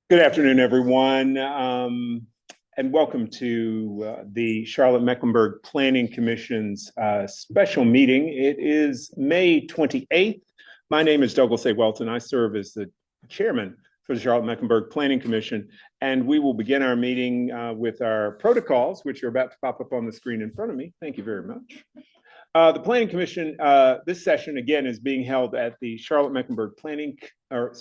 Good afternoon, everyone, and welcome to the Charlotte-Mecklenburg Planning Commission's special meeting. It is May 28th. My name is Douglas A. Welton. I serve as the chairman for the Charlotte-Mecklenburg Planning Commission, and we will begin our meeting with our protocols, which are about to pop up on the screen in front of me. Thank you very much. The Planning Commission, this session again is being held at the Charlotte-Mecklenburg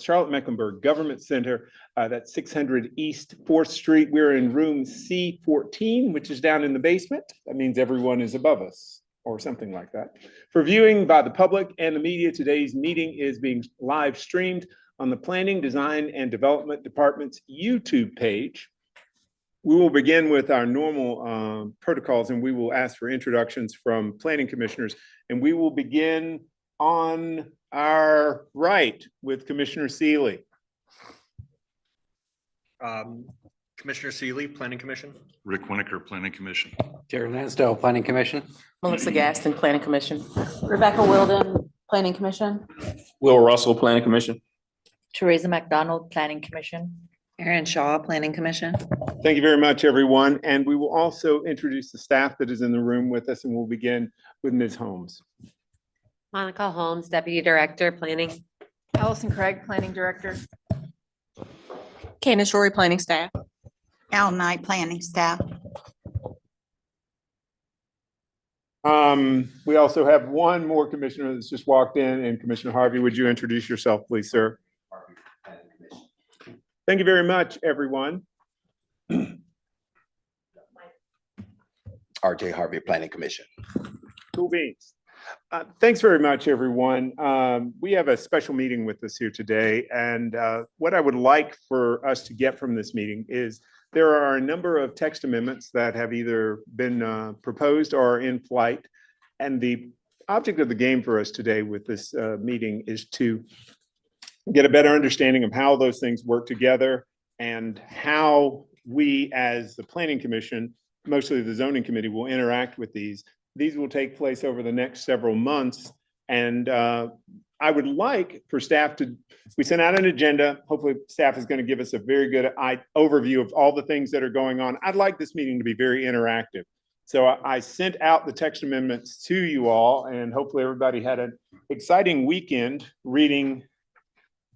Charlotte-Mecklenburg Government Center. That's 600 East 4th Street. We're in room C14, which is down in the basement. That means everyone is above us or something like that. For viewing by the public and the media, today's meeting is being live streamed on the Planning, Design, and Development Department's YouTube page. We will begin with our normal protocols, and we will ask for introductions from planning commissioners. And we will begin on our right with Commissioner Seeley. Commissioner Seeley, Planning Commission. Rick Winokur, Planning Commission. Jerry Lansdale, Planning Commission. Melissa Gaston, Planning Commission. Rebecca Wilden, Planning Commission. Will Russell, Planning Commission. Teresa McDonald, Planning Commission. Erin Shaw, Planning Commission. Thank you very much, everyone. And we will also introduce the staff that is in the room with us, and we'll begin with Ms. Holmes. Monica Holmes, Deputy Director, Planning. Allison Craig, Planning Director. Candace Shorey, Planning Staff. Al Knight, Planning Staff. We also have one more commissioner that's just walked in, and Commissioner Harvey, would you introduce yourself, please, sir? Thank you very much, everyone. RJ Harvey, Planning Commission. Cool beans. Thanks very much, everyone. We have a special meeting with us here today, and what I would like for us to get from this meeting is there are a number of text amendments that have either been proposed or are in flight, and the object of the game for us today with this meeting is to get a better understanding of how those things work together and how we as the Planning Commission, mostly the Zoning Committee, will interact with these. These will take place over the next several months. And I would like for staff to, we sent out an agenda. Hopefully staff is going to give us a very good overview of all the things that are going on. I'd like this meeting to be very interactive. So I sent out the text amendments to you all, and hopefully everybody had an exciting weekend reading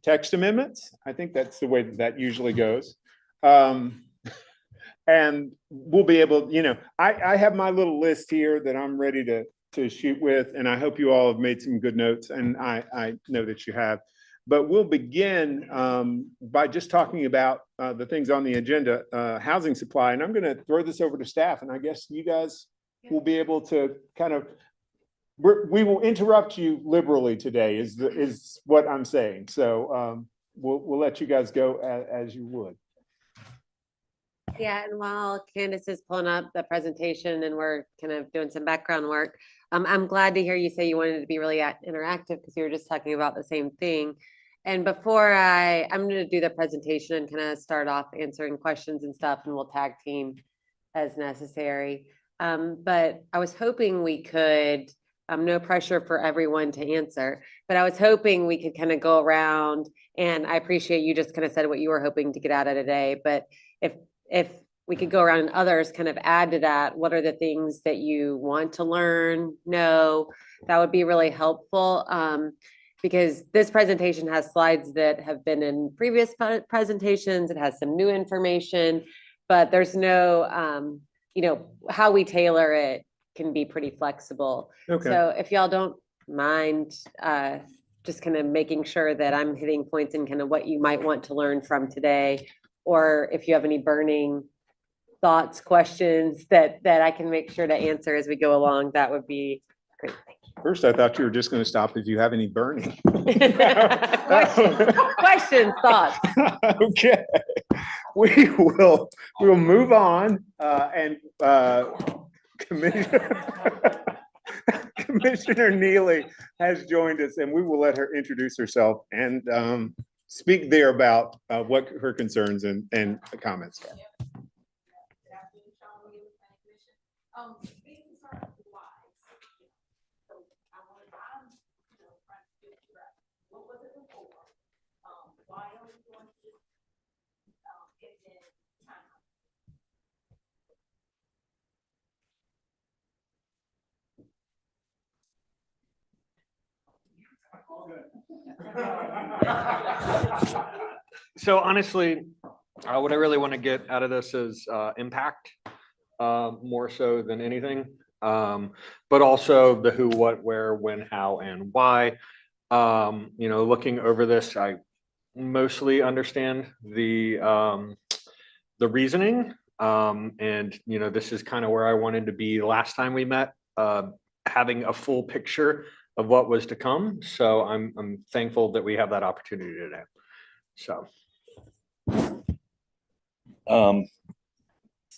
text amendments. I think that's the way that usually goes. And we'll be able, I have my little list here that I'm ready to shoot with, and I hope you all have made some good notes, and I know that you have. But we'll begin by just talking about the things on the agenda, housing supply, and I'm going to throw this over to staff, and I guess you guys will be able to kind of, we will interrupt you liberally today is what I'm saying. So we'll let you guys go as you would. Yeah, and while Candace is pulling up the presentation and we're kind of doing some background work, I'm glad to hear you say you wanted to be really interactive because you were just talking about the same thing. And before I'm going to do the presentation and kind of start off answering questions and stuff, and we'll tag team as necessary. But I was hoping we could, no pressure for everyone to answer, but I was hoping we could kind of go around, and I appreciate you just kind of said what you were hoping to get out of today, but if we could go around and others kind of add to that, what are the things that you want to learn, know, that would be really helpful. Because this presentation has slides that have been in previous presentations. It has some new information, but there's no, how we tailor it can be pretty flexible. Okay. So if y'all don't mind, just kind of making sure that I'm hitting points in kind of what you might want to learn from today, or if you have any burning thoughts, questions that I can make sure to answer as we go along, that would be great. First, I thought you were just going to stop if you have any burning. Questions, thoughts. Okay, we'll move on, and Commissioner Neely has joined us, and we will let her introduce herself and speak there about what her concerns and comments are. So honestly, what I really want to get out of this is impact, more so than anything. But also the who, what, where, when, how, and why. Looking over this, I mostly understand the reasoning. This is kind of where I wanted to be last time we met, having a full picture of what was to come. So I'm thankful that we have that opportunity today. So.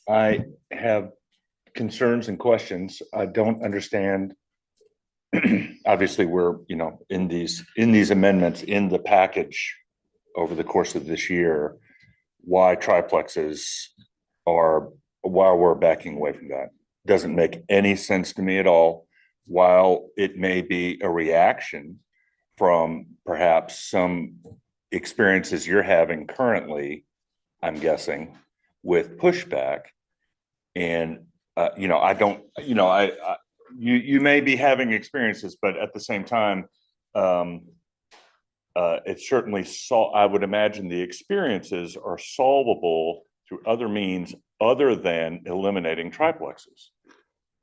I have concerns and questions. I don't understand. Obviously, we're, in these amendments in the package over the course of this year, why triplexes are, why we're backing away from that. Doesn't make any sense to me at all. While it may be a reaction from perhaps some experiences you're having currently, I'm guessing, with pushback. And, I don't, you may be having experiences, but at the same time, it's certainly I would imagine the experiences are solvable through other means other than eliminating triplexes.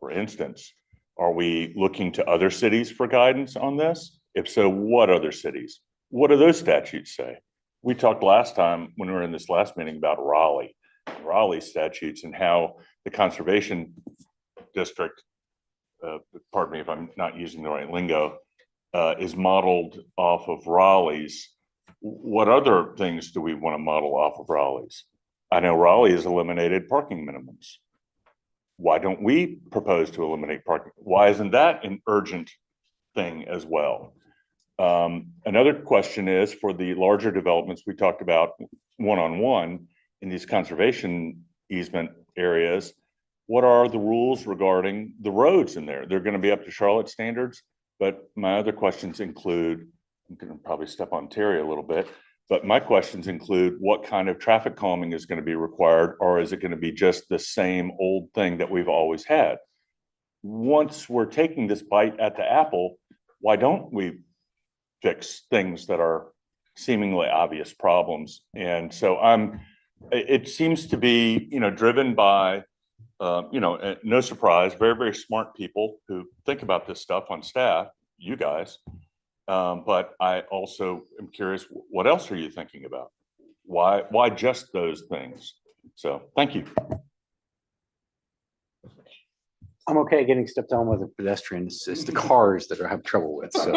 For instance, are we looking to other cities for guidance on this? If so, what other cities? What do those statutes say? We talked last time when we were in this last meeting about Raleigh statutes and how the conservation district, pardon me if I'm not using the right lingo, is modeled off of Raleigh's. What other things do we want to model off of Raleigh's? I know Raleigh has eliminated parking minimums. Why don't we propose to eliminate parking? Why isn't that an urgent thing as well? Another question is for the larger developments we talked about one-on-one in these conservation easement areas, what are the rules regarding the roads in there? They're going to be up to Charlotte standards, but my other questions include, I'm going to probably step on Terry a little bit, but my questions include what kind of traffic calming is going to be required, or is it going to be just the same old thing that we've always had? Once we're taking this bite at the apple, why don't we fix things that are seemingly obvious problems? And so it seems to be, driven by, no surprise, very, very smart people who think about this stuff on staff, you guys. But I also am curious, what else are you thinking about? Why just those things? So thank you. I'm okay getting stepped on with the pedestrians. It's the cars that I have trouble with. So,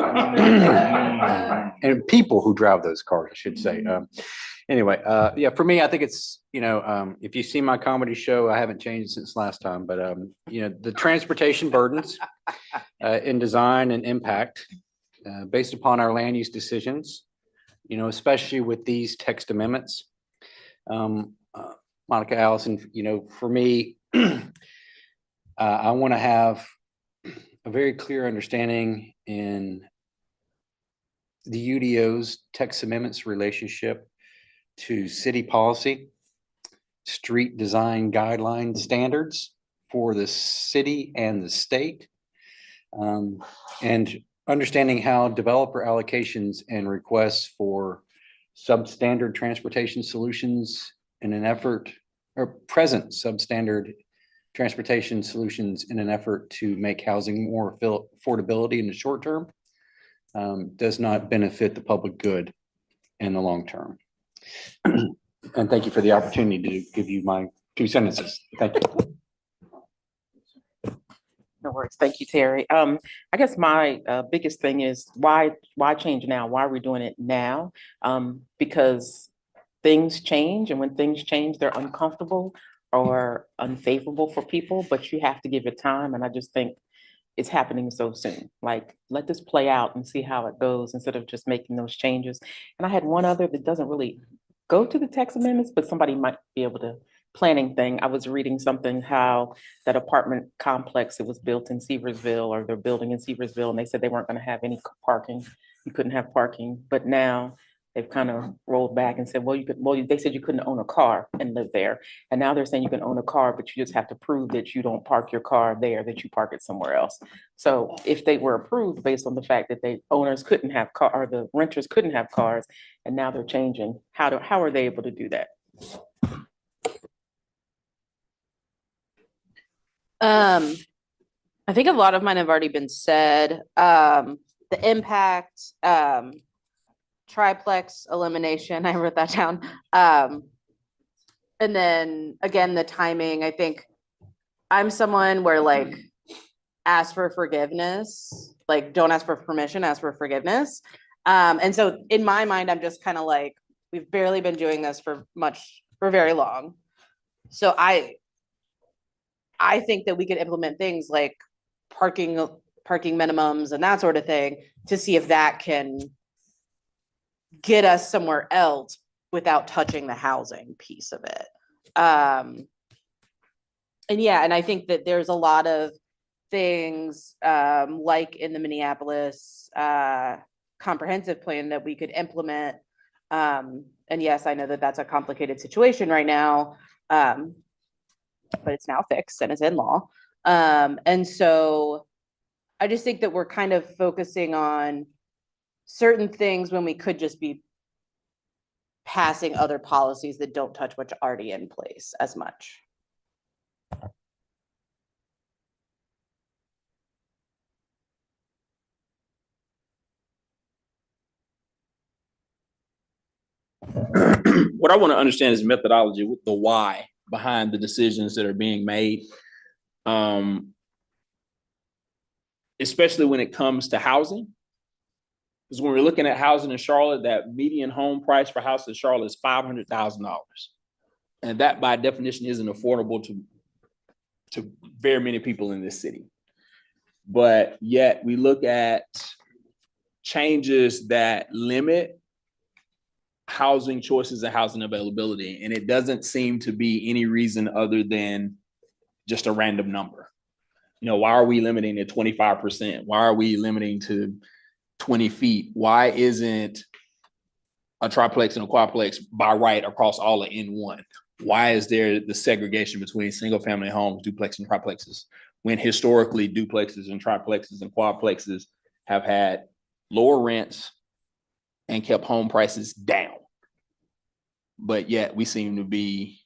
and people who drive those cars, I should say. Anyway, for me, I think it's, if you see my comedy show, I haven't changed since last time, but, the transportation burdens in design and impact based upon our land use decisions, especially with these text amendments. Monica, Allison, for me, I want to have a very clear understanding in the UDO's text amendments relationship to city policy, street design guideline standards for the city and the state, and understanding how developer allocations and requests for substandard transportation solutions in an effort, or present substandard transportation solutions in an effort to make housing more affordability in the short term, does not benefit the public good in the long term. And thank you for the opportunity to give you my 2 sentences. Thank you. No worries. Thank you, Terry. I guess my biggest thing is why change now? Why are we doing it now? Because things change, and when things change, they're uncomfortable or unfavorable for people, but you have to give it time. And I just think it's happening so soon. Like, let this play out and see how it goes instead of just making those changes. And I had one other that doesn't really go to the text amendments, but somebody might be able to. Planning thing. I was reading something how that apartment complex, it was built in Seversville, or they're building in Seversville, and they said they weren't going to have any parking. You couldn't have parking, but now they've kind of rolled back and said, well, they said you couldn't own a car and live there. And now they're saying you can own a car, but you just have to prove that you don't park your car there, that you park it somewhere else. So if they were approved based on the fact that owners couldn't have car, or the renters couldn't have cars, and now they're changing, how are they able to do that? I think a lot of mine have already been said. The impact, triplex elimination, I wrote that down. And then again, the timing, I think I'm someone where like ask for forgiveness, like don't ask for permission, ask for forgiveness. And so in my mind, I'm just kind of like, we've barely been doing this for very long. So I think that we could implement things like parking minimums and that sort of thing to see if that can get us somewhere else without touching the housing piece of it. And yeah, and I think that there's a lot of things like in the Minneapolis comprehensive plan that we could implement. And yes, I know that that's a complicated situation right now, but it's now fixed and it's in law. And so I just think that we're kind of focusing on certain things when we could just be passing other policies that don't touch what's already in place as much. What I want to understand is methodology, with the why behind the decisions that are being made. Especially when it comes to housing. Because when we're looking at housing in Charlotte, that median home price for house in Charlotte is $500,000. And that by definition isn't affordable to very many people in this city. But yet we look at changes that limit housing choices and housing availability. And it doesn't seem to be any reason other than just a random number. You know, why are we limiting to 25%? Why are we limiting to 20 feet? Why isn't a triplex and a quadplex by right across all of N1? Why is there the segregation between single family homes, duplex and triplexes, when historically duplexes and triplexes and quadplexes have had lower rents and kept home prices down? But yet we seem to be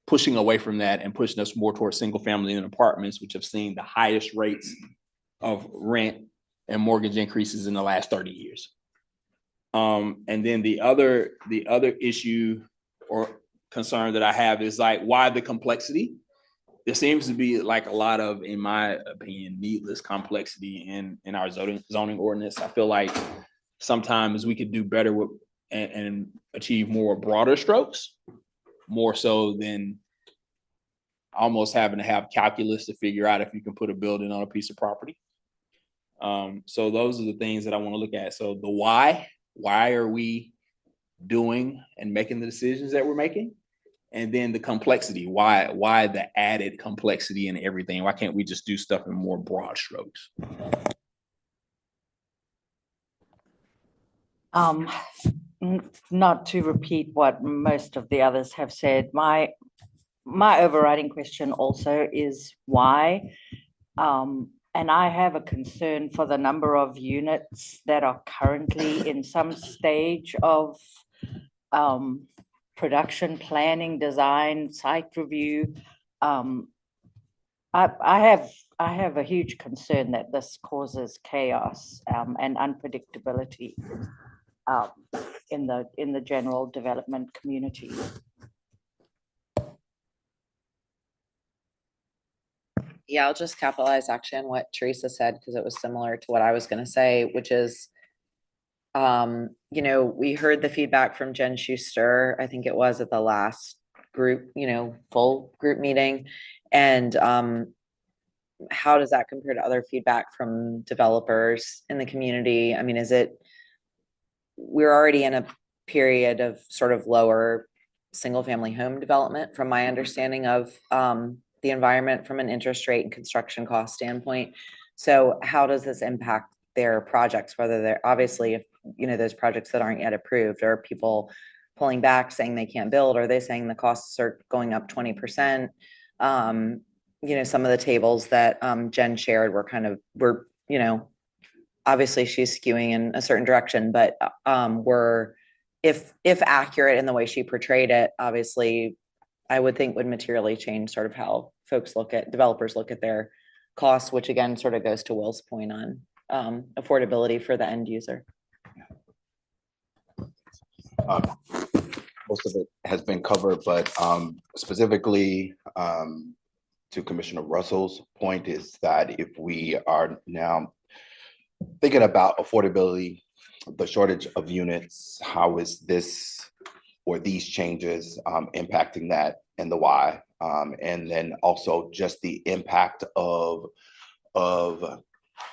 pushing away from that and pushing us more towards single family and apartments, which have seen the highest rates of rent and mortgage increases in the last 30 years. And then the other issue or concern that I have is like, why the complexity? There seems to be like a lot of, in my opinion, needless complexity in our zoning ordinance. I feel like sometimes we could do better with and achieve more broader strokes, more so than almost having to have calculus to figure out if you can put a building on a piece of property. So those are the things that I want to look at. So the why are we doing and making the decisions that we're making? And then the complexity, why the added complexity in everything? Why can't we just do stuff in more broad strokes? Not to repeat what most of the others have said, my overriding question also is why. And I have a concern for the number of units that are currently in some stage of production, planning, design, site review. I have a huge concern that this causes chaos and unpredictability in the general development community. Yeah, I'll just capitalize actually on what Teresa said, because it was similar to what I was going to say, which is, you know, we heard the feedback from Jen Schuster, I think it was at the last group, you know, full group meeting. And how does that compare to other feedback from developers in the community? I mean, we're already in a period of sort of lower single family home development from my understanding of the environment from an interest rate and construction cost standpoint. So how does this impact their projects, whether they're obviously, if you know, those projects that aren't yet approved? Are people pulling back, saying they can't build? Are they saying the costs are going up 20%? You know, some of the tables that Jen shared were, you know, obviously she's skewing in a certain direction, but were, if accurate in the way she portrayed it, obviously, I would think would materially change sort of how developers look at their costs, which again, sort of goes to Will's point on affordability for the end user. Most of it has been covered, but specifically to Commissioner Russell's point is that if we are now thinking about affordability, the shortage of units, how is this or these changes impacting that and the why? And then also just the impact of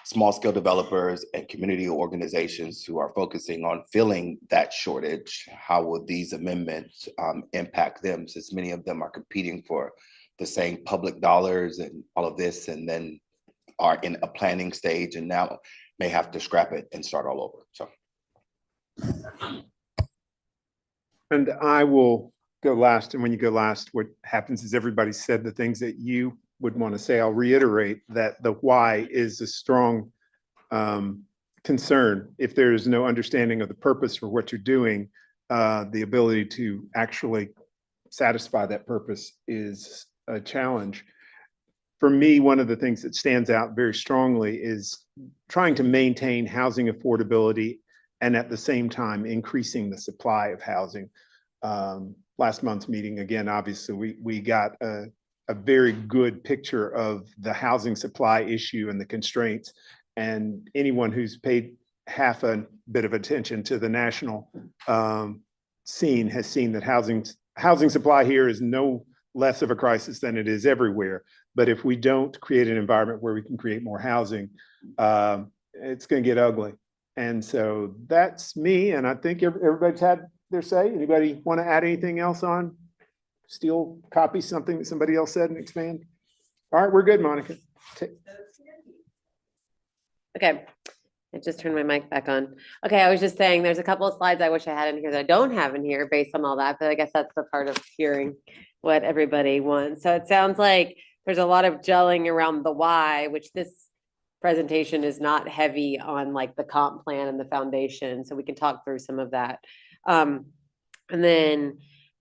small scale developers and community organizations who are focusing on filling that shortage. How will these amendments impact them, since many of them are competing for the same public dollars and all of this, and then are in a planning stage and now may have to scrap it and start all over. So. And I will go last. And when you go last, what happens is everybody said the things that you would want to say. I'll reiterate that the why is a strong concern. If there is no understanding of the purpose for what you're doing, the ability to actually satisfy that purpose is a challenge. For me, one of the things that stands out very strongly is trying to maintain housing affordability and at the same time increasing the supply of housing. Last month's meeting, again, obviously we got a very good picture of the housing supply issue and the constraints. And anyone who's paid half a bit of attention to the national scene has seen that housing supply here is no less of a crisis than it is everywhere. But if we don't create an environment where we can create more housing, it's going to get ugly. And so that's me. And I think everybody's had their say. Anybody want to add anything else on? Steal, copy something that somebody else said and expand? All right, we're good, Monica. Okay, I just turned my mic back on. Okay, I was just saying, there's a couple of slides I wish I had in here that I don't have in here based on all that, but I guess that's the part of hearing what everybody wants. So it sounds like there's a lot of gelling around the why, which this presentation is not heavy on, like the comp plan and the foundation, so we can talk through some of that. And then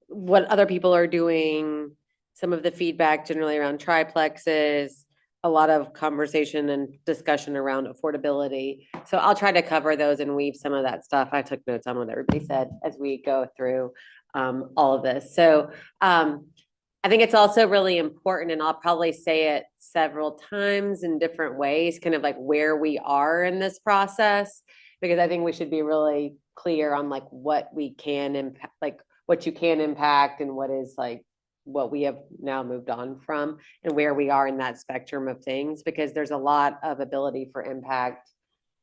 what other people are doing, some of the feedback generally around triplexes, a lot of conversation and discussion around affordability. So I'll try to cover those and weave some of that stuff. I took notes on what everybody said as we go through all of this. So I think it's also really important, and I'll probably say it several times in different ways, kind of like where we are in this process, because I think we should be really clear on like what we can impact, like what you can impact and what is like what we have now moved on from and where we are in that spectrum of things, because there's a lot of ability for impact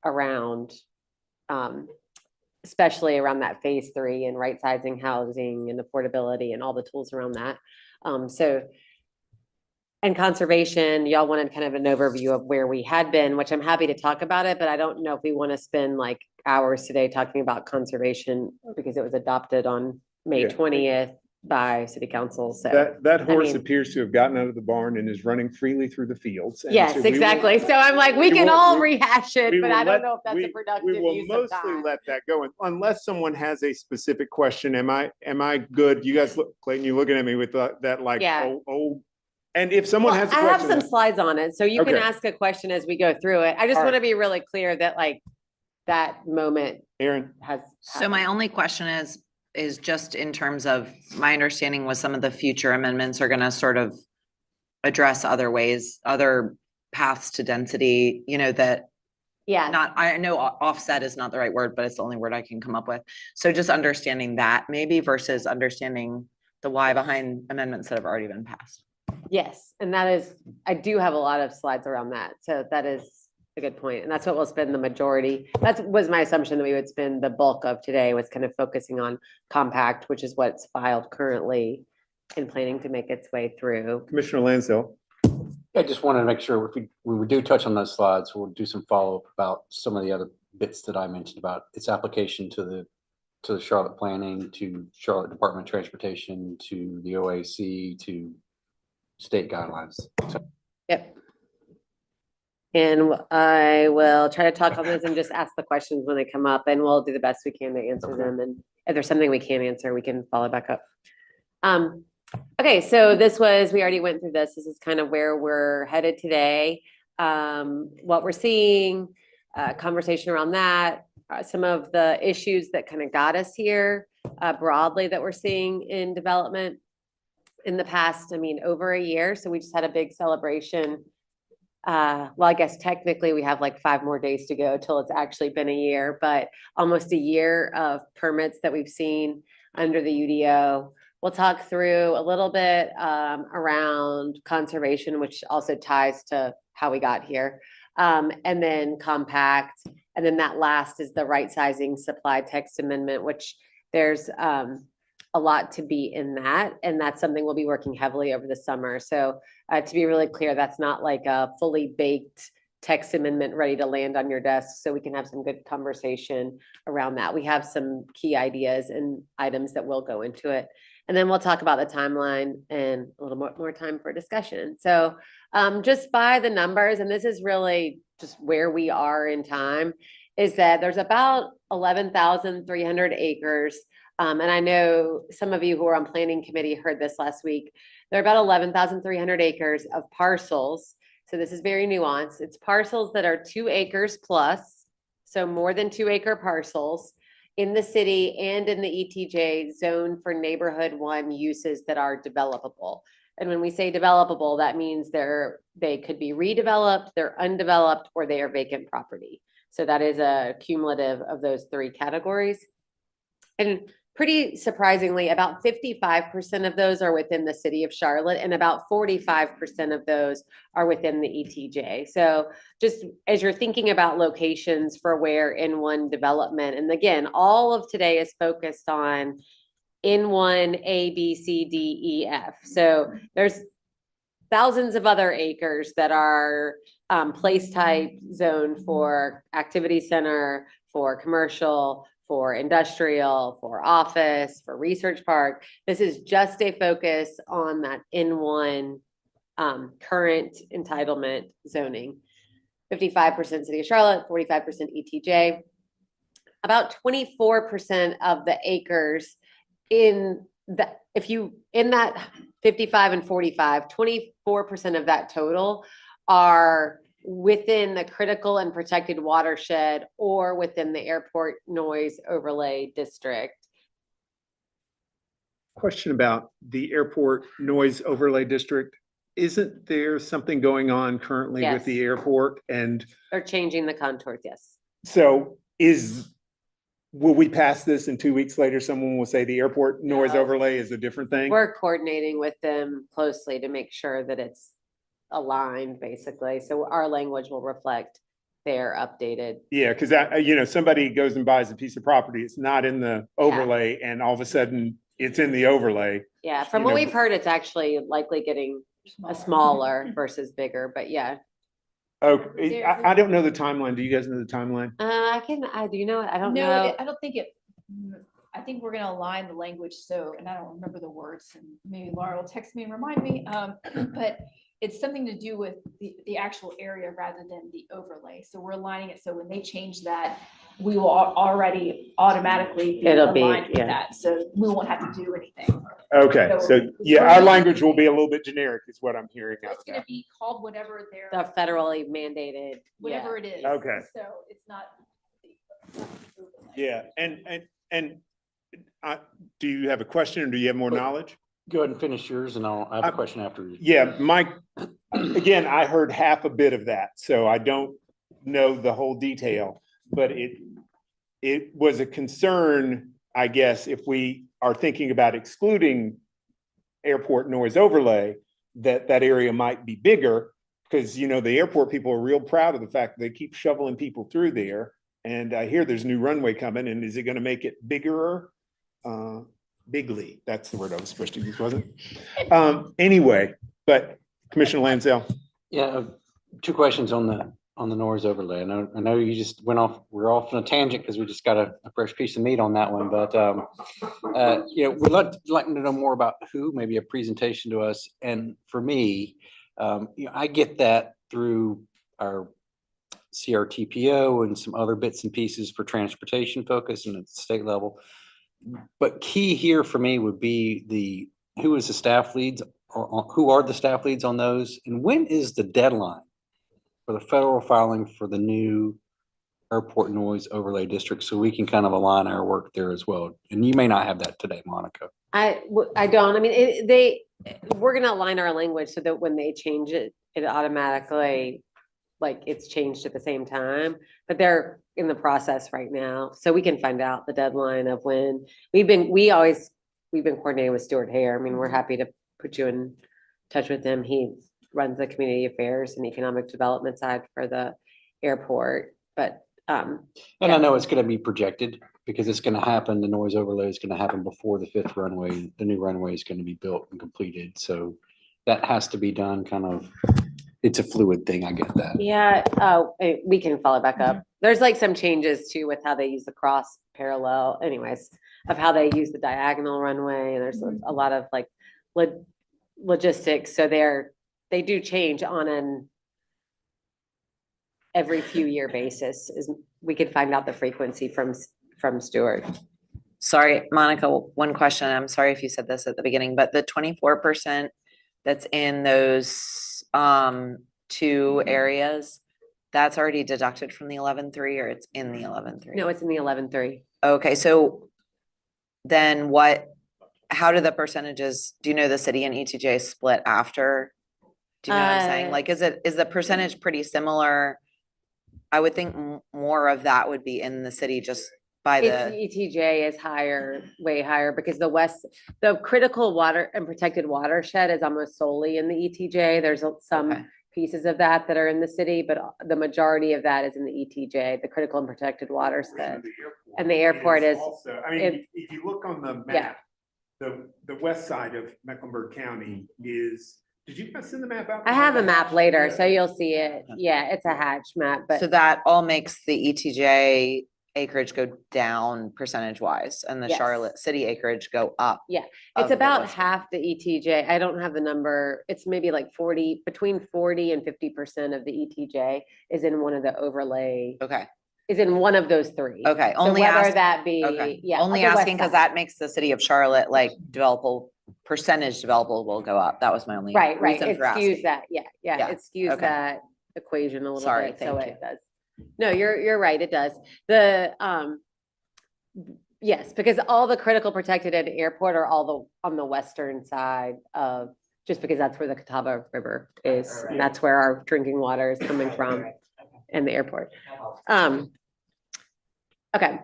around, especially around that phase 3 and right sizing housing and affordability and all the tools around that. And conservation, y'all wanted kind of an overview of where we had been, which I'm happy to talk about it, but I don't know if we want to spend like hours today talking about conservation because it was adopted on May 20th by city council. So that horse appears to have gotten out of the barn and is running freely through the fields. And yes, so exactly. So I'm like, we can all rehash it, but I don't know if that's a productive we will use of time. mostly let that go unless someone has a specific question. Am I good? You guys look, Clayton, you're looking at me with that like old. And if someone has a question, I have some slides on it, so you can ask a question as we go through it. I just want to be really clear that like that moment Aaron has. So my only question is just in terms of my understanding was some of the future amendments are going to sort of address other ways, other paths to density, you know, that I know offset is not the right word, but it's the only word I can come up with. So just understanding that maybe versus understanding the why behind amendments that have already been passed. Yes, and that is, I do have a lot of slides around that. So that is a good point. And that's what we'll spend the majority. That was my assumption that we would spend the bulk of today was kind of focusing on compact, which is what's filed currently and planning to make its way through. Commissioner Lansdale. I just wanted to make sure if we do touch on those slides, we'll do some follow-up about some of the other bits that I mentioned about its application to the Charlotte Planning, to Charlotte Department of Transportation, to the OAC, to state guidelines. Yep. And I will try to talk on those and just ask the questions when they come up, and we'll do the best we can to answer them. And if there's something we can't answer, we can follow back up. Okay, so we already went through this. This is kind of where we're headed today. What we're seeing, conversation around that, some of the issues that kind of got us here, broadly that we're seeing in development in the past, over a year. So we just had a big celebration. Well, I guess technically we have like 5 more days to go till it's actually been a year, but almost a year of permits that we've seen under the UDO. We'll talk through a little bit around conservation, which also ties to how we got here. And then compact. And then that last is the right sizing supply text amendment, which there's a lot to be in that. And that's something we'll be working heavily over the summer. So to be really clear, that's not like a fully baked text amendment ready to land on your desk, so we can have some good conversation around that. We have some key ideas and items that will go into it. And then we'll talk about the timeline and a little more time for discussion. So just by the numbers, and this is really just where we are in time, is that there's about 11,300 acres. And I know some of you who are on planning committee heard this last week. There are about 11,300 acres of parcels. So this is very nuanced. It's parcels that are 2 acres plus, so more than 2 acre parcels in the city and in the ETJ zone for neighborhood 1 uses that are developable. And when we say developable, that means they could be redeveloped, they're undeveloped, or they are vacant property. So that is a cumulative of those 3 categories. And pretty surprisingly, about 55% of those are within the city of Charlotte, and about 45% of those are within the ETJ. So just as you're thinking about locations for where N1 development, and again, all of today is focused on N1 A, B, C, D, E, F. So there's thousands of other acres that are place type zone for activity center, for commercial, for industrial, for office, for research park. This is just a focus on that N1 current entitlement zoning. 55% City of Charlotte, 45% ETJ. About 24% of the acres in that 55 and 45, 24% of that total are within the critical and protected watershed or within the airport noise overlay district. Question about the airport noise overlay district. Isn't there something going on currently with the Yes. airport? And They're changing the contours, yes. so will we pass this and 2 weeks later, someone will say the airport noise No. overlay is a different thing? We're coordinating with them closely to make sure that it's aligned, basically. So our language will reflect their updated. Yeah, because somebody goes and buys a piece of property, it's not in the overlay, and all of a sudden it's in the overlay. Yeah, from You what know, we've heard, it's actually likely getting a smaller versus bigger, but yeah. Okay, I don't know the timeline. Do you guys know the timeline? Do you know it? I don't No, know. I don't think I think we're gonna align the language, so, and I don't remember the words, and maybe Laura will text me and remind me, but it's something to do with the actual area rather than the overlay. So we're aligning it, so when they change that, we will already automatically be It'll be, aligned with yeah. that, so we won't have to do anything. Okay, so yeah, our language will be a little bit generic is what I'm hearing out It's gonna there. be called whatever The their, federally mandated. whatever it is. Okay. So it's not. the overlay. Yeah, and do you have a question or do you have more knowledge? Go ahead and finish yours and I have a question after you. Yeah, Mike, again, I heard half a bit of that, so I don't know the whole detail, but it was a concern, I guess, if we are thinking about excluding airport noise overlay, that area might be bigger, because, the airport people are real proud of the fact that they keep shoveling people through there. And I hear there's new runway coming, and is it gonna make it bigger? Bigly, that's the word I was supposed to use, wasn't it? Anyway, but Commissioner Lansell. Yeah, 2 questions on on the noise overlay. I know you just went off, we're off on a tangent because we just got a fresh piece of meat on that one, but, we'd like to know more about who, maybe a presentation to us. And for me, I get that through our CRTPO and some other bits and pieces for transportation focus and at the state level. But key here for me would be who is the staff leads, or who are the staff leads on those? And when is the deadline for the federal filing for the new airport noise overlay district? So we can kind of align our work there as well. And you may not have that today, Monica. I don't, I mean, we're gonna align our language so that when they change it, it automatically, like, it's changed at the same time, but they're in the process right now. So we can find out the deadline of when we've been coordinating with Stuart Hare. I mean, we're happy to put you in touch with him. He runs the community affairs and economic development side for the airport, but, And I know it's going to be projected because it's going to happen. The noise overlay is going to happen before the fifth runway. The new runway is going to be built and completed. So that has to be done kind of, it's a fluid thing. I get that. yeah, we can follow back up. There's like some changes too with how they use the cross parallel anyways, of how they use the diagonal runway. And there's a lot of like logistics. So they do change on an every few year basis. We could find out the frequency from Stuart. Sorry, Monica, one question. I'm sorry if you said this at the beginning, but the 24% that's in those two areas, that's already deducted from the 11.3 or it's in the 11.3? No, it's in the 11.3. Okay, so then how do the percentages, do you know the city and ETJ split after? Do you know what I'm saying? Like, is the percentage pretty similar? I would think more of that would be in the city just by the. ETJ is higher, way higher, because the critical water and protected watershed is almost solely in the ETJ. There's some Okay. pieces of that are in the city, but the majority of that is in the ETJ, the critical and protected watershed. And the airport is Also, I mean, if you look on the Yeah. map, the west side of Mecklenburg County is, did you guys send the map out? I have a map later, so you'll see it. Yeah, it's a hatch map, So but that all makes the ETJ acreage go down percentage wise and the Yes. Charlotte city acreage go up. Yeah, of it's the about west half the ETJ. I don't have the number. It's maybe like between 40 and 50% of the ETJ is in one of the overlay, Okay, is in one of those three. okay, So only whether ask, that be, okay, yeah. only on the west asking because side. that makes the city of Charlotte like percentage developable will go up. That was my only Right, reason it for skews asking. that, yeah, Yeah, it skews okay. that equation a little Sorry, bit, so thank it does. No, you're right, it does. Yes, because all the critical protected at airport are all on the western side of, just because that's where the Catawba River is, and that's where our drinking water is coming from and the airport. Okay,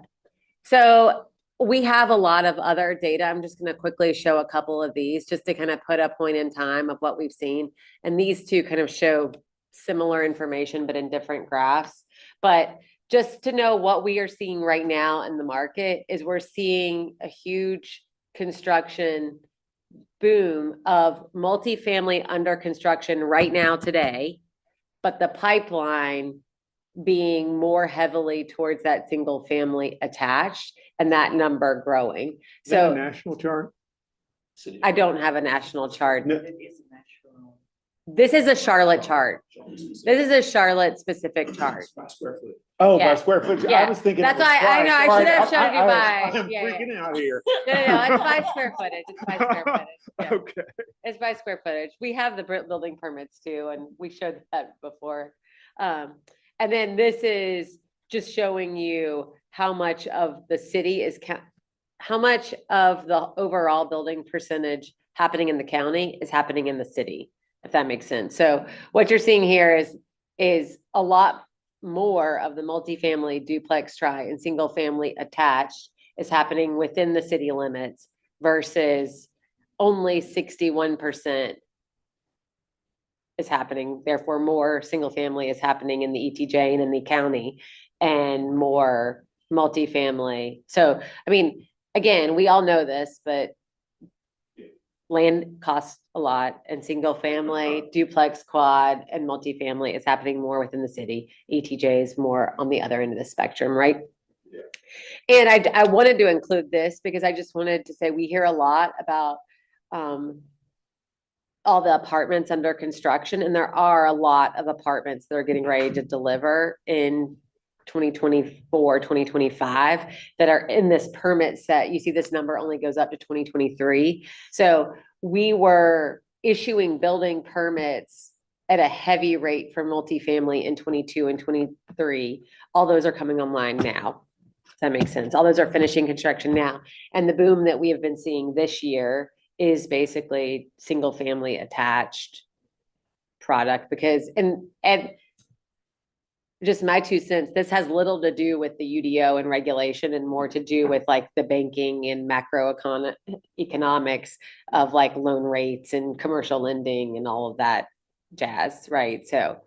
so we have a lot of other data. I'm just gonna quickly show a couple of these just to kind of put a point in time of what we've seen. And these two kind of show similar information, but in different graphs. But just to know what we are seeing right now in the market is we're seeing a huge construction boom of multifamily under construction right now today, but the pipeline being more heavily towards that single family attached and that number growing. Is that a So national chart? I don't have a national chart. No. This is a Charlotte chart. This is a Charlotte specific chart. Oh, Yeah. by square footage. I Yeah. was thinking. That's it was why I know, I twice. should have Sorry, showed you by- I'm yeah, yeah. freaking out here. No, it's by square footage. It's by square footage. Yeah. Okay. It's by square footage. We have the building permits too, and we showed that before. And then this is just showing you how much of the city is how much of the overall building percentage happening in the county is happening in the city, if that makes sense. So what you're seeing here is a lot more of the multifamily duplex tri and single family attached is happening within the city limits versus only 61% is happening. Therefore, more single family is happening in the ETJ and in the county and more multifamily. So, I mean, again, we all know this, but land costs a lot, and single family, duplex, quad, and multifamily is happening more within the city. ETJ is more on the other end of the spectrum, right? And I wanted to include this because I just wanted to say, we hear a lot about all the apartments under construction, and there are a lot of apartments that are getting ready to deliver in 2024, 2025 that are in this permit set. You see this number only goes up to 2023. So we were issuing building permits at a heavy rate for multifamily in 22 and 23. All those are coming online now. Does that make sense? All those are finishing construction now. And the boom that we have been seeing this year is basically single family attached product because, and just my 2 cents, this has little to do with the UDO and regulation and more to do with like the banking and economics of like loan rates and commercial lending and all of that jazz, right? So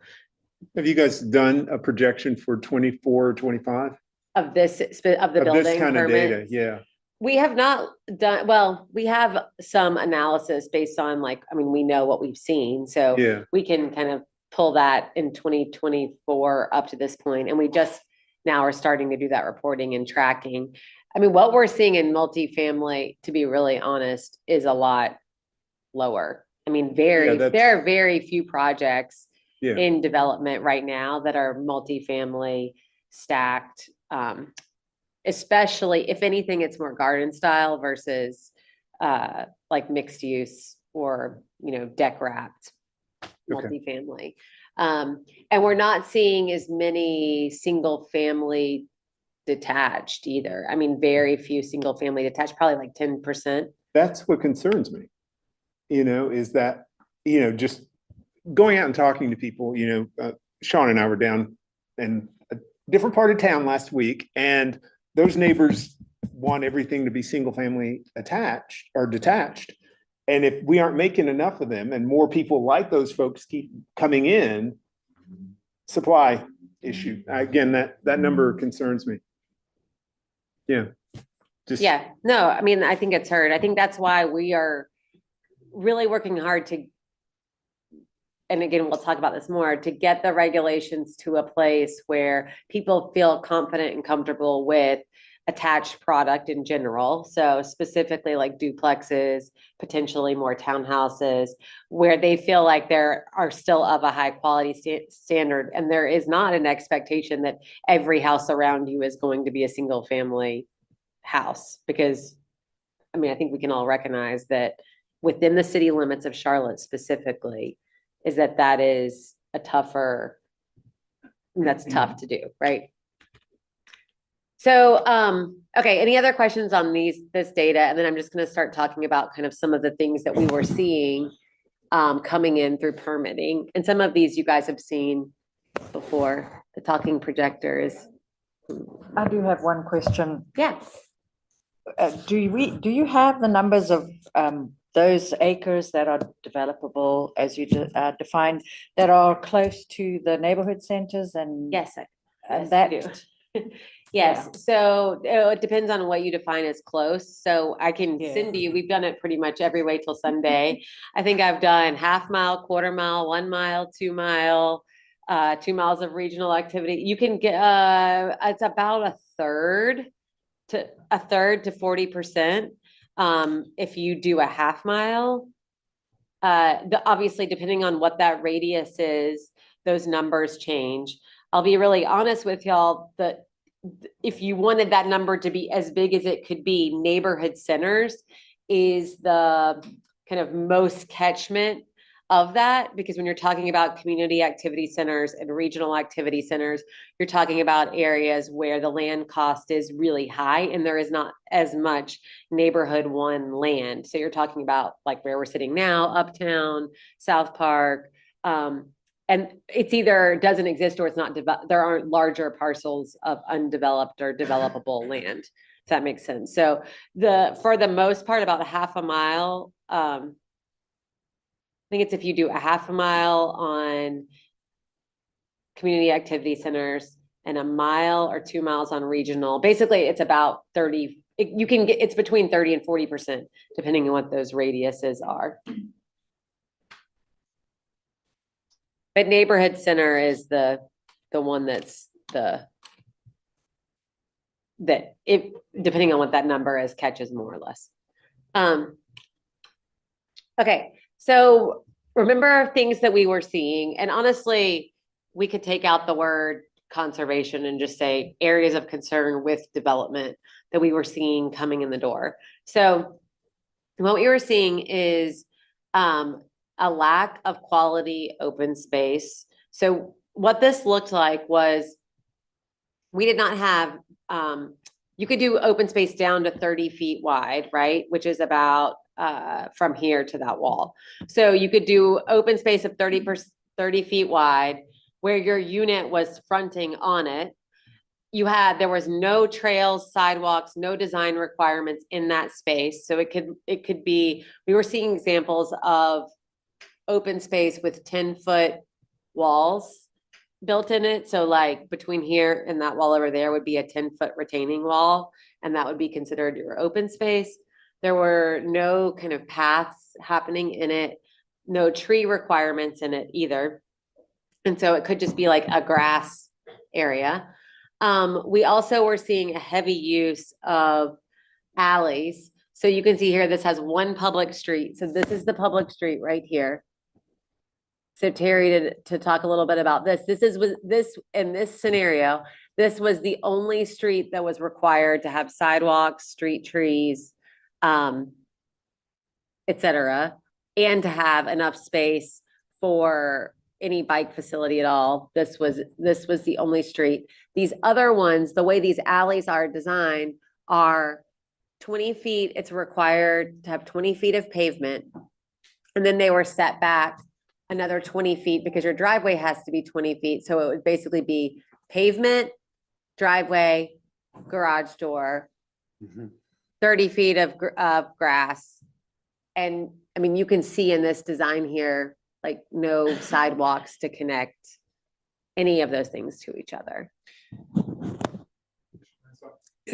Have you guys done a projection for 24 or 25? of this, of the Of this building kind of data, permits. yeah. We have not done, well, we have some analysis based on like, I mean, we know what we've seen, so Yeah. we can kind of pull that in 2024 up to this point, and we just now are starting to do that reporting and tracking. I mean, what we're seeing in multifamily, to be really honest, is a lot lower. I mean, that's- there are very few projects Yeah. in development right now that are multifamily stacked. Especially if anything, it's more garden style versus like mixed use or, you know, deck wrapped Okay. multifamily. And we're not seeing as many single family detached either. I mean, very few single family detached, probably like 10%. That's what concerns me, is that, just going out and talking to people, Sean and I were down in a different part of town last week, and those neighbors want everything to be single family attached or detached. And if we aren't making enough of them and more people like those folks keep coming in, supply issue. Again, that number concerns me. Yeah. Just, Yeah, no, I mean, I think it's heard. I think that's why we are really working hard to, and again, we'll talk about this more, to get the regulations to a place where people feel confident and comfortable with attached product in general. So specifically like duplexes, potentially more townhouses, where they feel like there are still of a high quality standard. And there is not an expectation that every house around you is going to be a single family house. Because, I mean, I think we can all recognize that within the city limits of Charlotte specifically, is that is a tougher, that's tough to do, right? So, okay, any other questions on this data? And then I'm just gonna start talking about kind of some of the things that we were seeing coming in through permitting. And some of these you guys have seen before, the talking projectors. I do have one question. Yeah, Do you have the numbers of those acres that are developable as you defined, that are close to the neighborhood centers and? yes, And yes, I that, do. Yes, so it depends on what you define as close. So I can Yeah. send you, we've done it pretty much every way till Sunday. I think I've done half mile, quarter mile, 1 mile, 2 mile, 2 miles of regional activity. You can get, it's about a third to 40%. If you do a half mile, obviously depending on what that radius is, those numbers change. I'll be really honest with y'all that if you wanted that number to be as big as it could be, neighborhood centers is the kind of most catchment of that, because when you're talking about community activity centers and regional activity centers, you're talking about areas where the land cost is really high and there is not as much neighborhood one land. So you're talking about like where we're sitting now, Uptown, South Park, and it's either doesn't exist or it's not developed. There aren't larger parcels of undeveloped or developable land. If that makes sense. So for the most part, about a half a mile, I think it's if you do a half a mile on community activity centers and a mile or 2 miles on regional, basically it's about 30 you can get, it's between 30 and 40%, depending on what those radiuses are. But neighborhood center is the one that's that it, depending on what that number is, catches more or less. Okay, so remember things that we were seeing, and honestly, we could take out the word conservation and just say areas of concern with development that we were seeing coming in the door. So what we were seeing is a lack of quality open space. So what this looked like was we did not have, you could do open space down to 30 feet wide, right? Which is about from here to that wall. So you could do open space of 30 feet wide where your unit was fronting on it. There was no trails, sidewalks, no design requirements in that space. So it could be, we were seeing examples of open space with 10-foot walls built in it. So like between here and that wall over there would be a 10-foot retaining wall, and that would be considered your open space. There were no kind of paths happening in it, no tree requirements in it either. And so it could just be like a grass area. We also were seeing a heavy use of alleys. So you can see here, this has one public street. So this is the public street right here. So Terry, to talk a little bit about this, in this scenario, this was the only street that was required to have sidewalks, street trees, et cetera, and to have enough space for any bike facility at all. This was the only street. These other ones, the way these alleys are designed, are 20 feet. It's required to have 20 feet of pavement. And then they were set back another 20 feet because your driveway has to be 20 feet. So it would basically be pavement, driveway, garage door, 30 feet of grass. And I mean, you can see in this design here, like no sidewalks to connect any of those things to each other.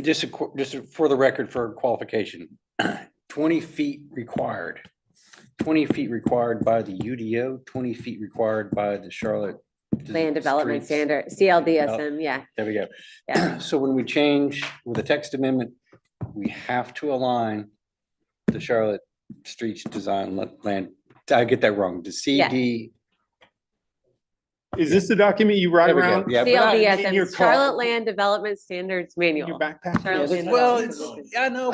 Just for the record, for qualification, 20 feet required. 20 feet required by the UDO, 20 feet required by the Charlotte Land Development Streets. Standard, CLDSM, yeah. There we go. Yeah. So when we change with the text amendment, we have to align the Charlotte Streets Design Land. I get that wrong. The CD. Is this the document you write There we go. around? Yeah, but in your CLDSM, car- Charlotte Land Development Standards In Manual. your backpack? Charlotte Land Well, Development I know.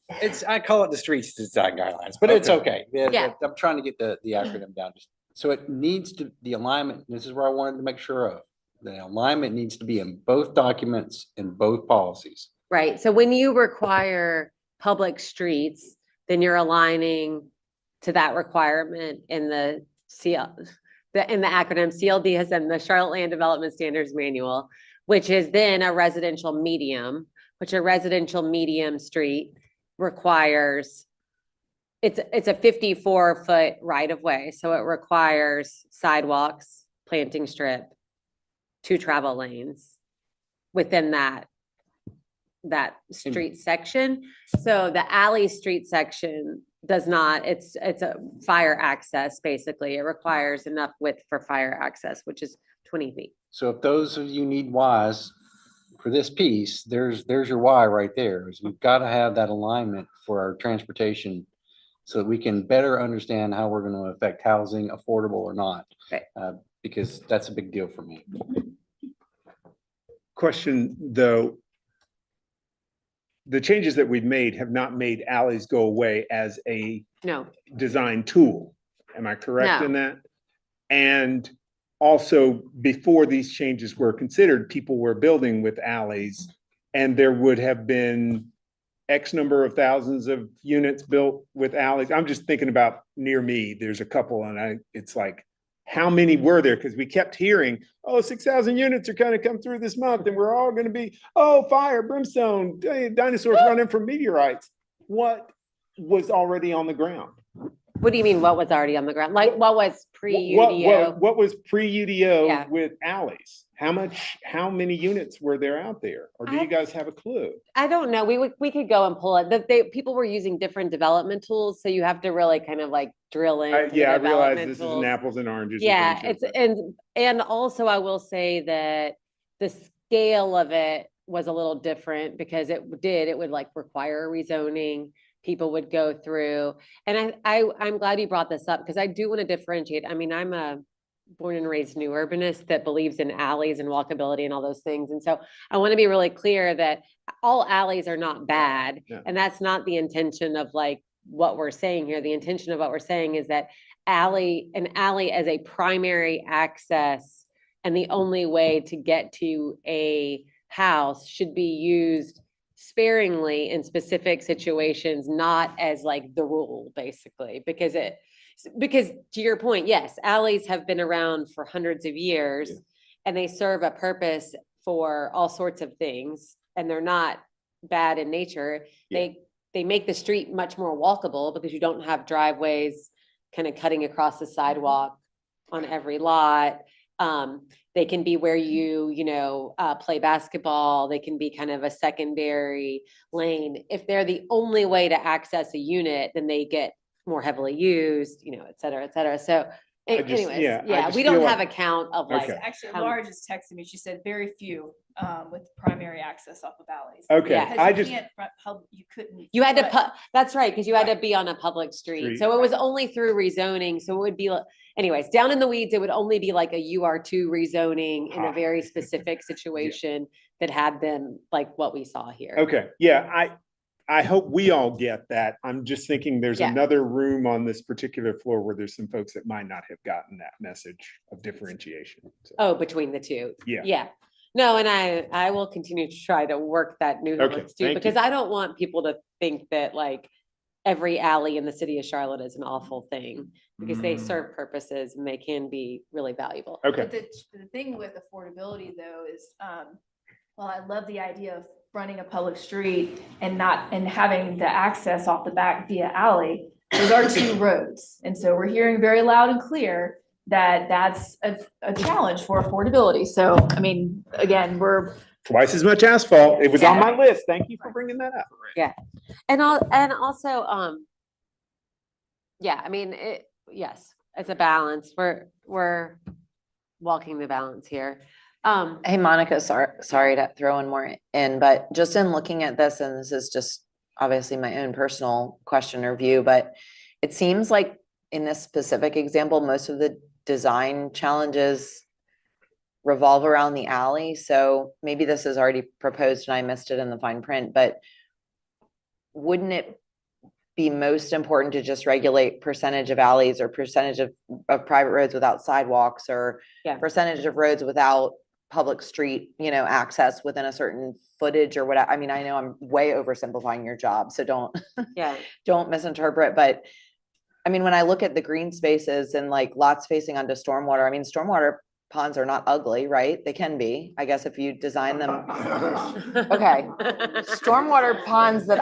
But I call it the Streets Design Guidelines, but it's okay. Yeah. I'm trying to get the acronym down. So it needs to, the alignment, this is where I wanted to make sure of. The alignment needs to be in both documents, in both policies. Right, so when you require public streets, then you're aligning to that requirement in the acronym CLDSM, the Charlotte Land Development Standards Manual, which is then a residential medium, which a residential medium street requires, it's a 54-foot right of way, so it requires sidewalks, planting strip, 2 travel lanes within that street section. So the alley street section does not, it's a fire access, basically. It requires enough width for fire access, which is 20 feet. So if those of you need whys for this piece, there's your why right there. Is we've got to have that alignment for our transportation so that we can better understand how we're going to affect housing, affordable or not. Right. Because that's a big deal for me. Question, though. The changes that we've made have not made alleys go away as a No, design tool. Am I correct No. in that? And also, before these changes were considered, people were building with alleys, and there would have been X number of thousands of units built with alleys. I'm just thinking about near me, there's a couple, and it's like, how many were there? Because we kept hearing, oh, 6,000 units are kind of come through this month, and we're all going to be, oh, fire, brimstone, dinosaurs running from meteorites. What was already on the ground? What do you mean, what was already on the ground? Like, what was What pre-UDO? what was pre-UDO Yeah. with alleys? How many units were there out there? Or do you guys have a clue? I don't know. We could go and pull it. People were using different development tools, so you have to really kind of like drill in. Yeah, I realize this is an apples and oranges. Yeah, adventure, it's, but- and also I will say that the scale of it was a little different because it would like require rezoning. People would go through, and I'm glad you brought this up because I do want to differentiate. I mean, I'm a born and raised new urbanist that believes in alleys and walkability and all those things. And so I want to be really clear that all alleys are not bad. Yeah. And that's not the intention of like what we're saying here. The intention of what we're saying is that an alley as a primary access and the only way to get to a house should be used sparingly in specific situations, not as like the rule, basically, because to your point, yes, alleys have been around for hundreds of years and they serve a purpose for all sorts of things and they're not bad in nature. Yeah. They make the street much more walkable because you don't have driveways kind of cutting across the sidewalk on every lot. They can be where you play basketball. They can be kind of a secondary lane. If they're the only way to access a unit, then they get more heavily used, et cetera, et cetera. So anyways, I just we don't feel have a like- count of like, Okay. Actually, how- Laura just texted me. She said very few with primary access off of alleys. Okay, Yeah. Because I you just, can't you couldn't. you had to but- that's right, because you had to be on a public street. Street. So it was only through rezoning. So it would be, anyways, down in the weeds, it would only be like a UR2 rezoning in a very specific situation that had them like what we saw here. okay, yeah, I hope we all get that. I'm just thinking there's Yeah. another room on this particular floor where there's some folks that might not have gotten that message of differentiation. So, Oh, between the two. Yeah. Yeah. No, and I will continue to try to work that nuance too, thank because you. I don't want people to think that like every alley in the city of Charlotte is an awful thing, because they Mm. serve purposes and they can be really valuable. Okay, But the thing with affordability though is, well, I love the idea of fronting a public street and having the access off the back via alley. Those are two roads. And so we're hearing very loud and clear that that's a challenge for affordability. So, I mean, again, twice as much asphalt. It was on Yeah. my list. Thank you for bringing that up. And also, yeah, I mean, yes, it's a balance. We're walking the balance here. Hey, Monica, sorry to throw in more in, but just in looking at this, and this is just obviously my own personal question or view, but it seems like in this specific example, most of the design challenges revolve around the alley. So maybe this is already proposed and I missed it in the fine print, but wouldn't it be most important to just regulate percentage of alleys or percentage of private roads without sidewalks, or Yeah. percentage of roads without public street, access within a certain footage or whatever? I mean, I know I'm way oversimplifying your job, so Yeah. don't misinterpret, but I mean, when I look at the green spaces and like lots facing onto stormwater, I mean, stormwater ponds are not ugly, right? They can be, I guess, if you design them. Okay. Stormwater ponds that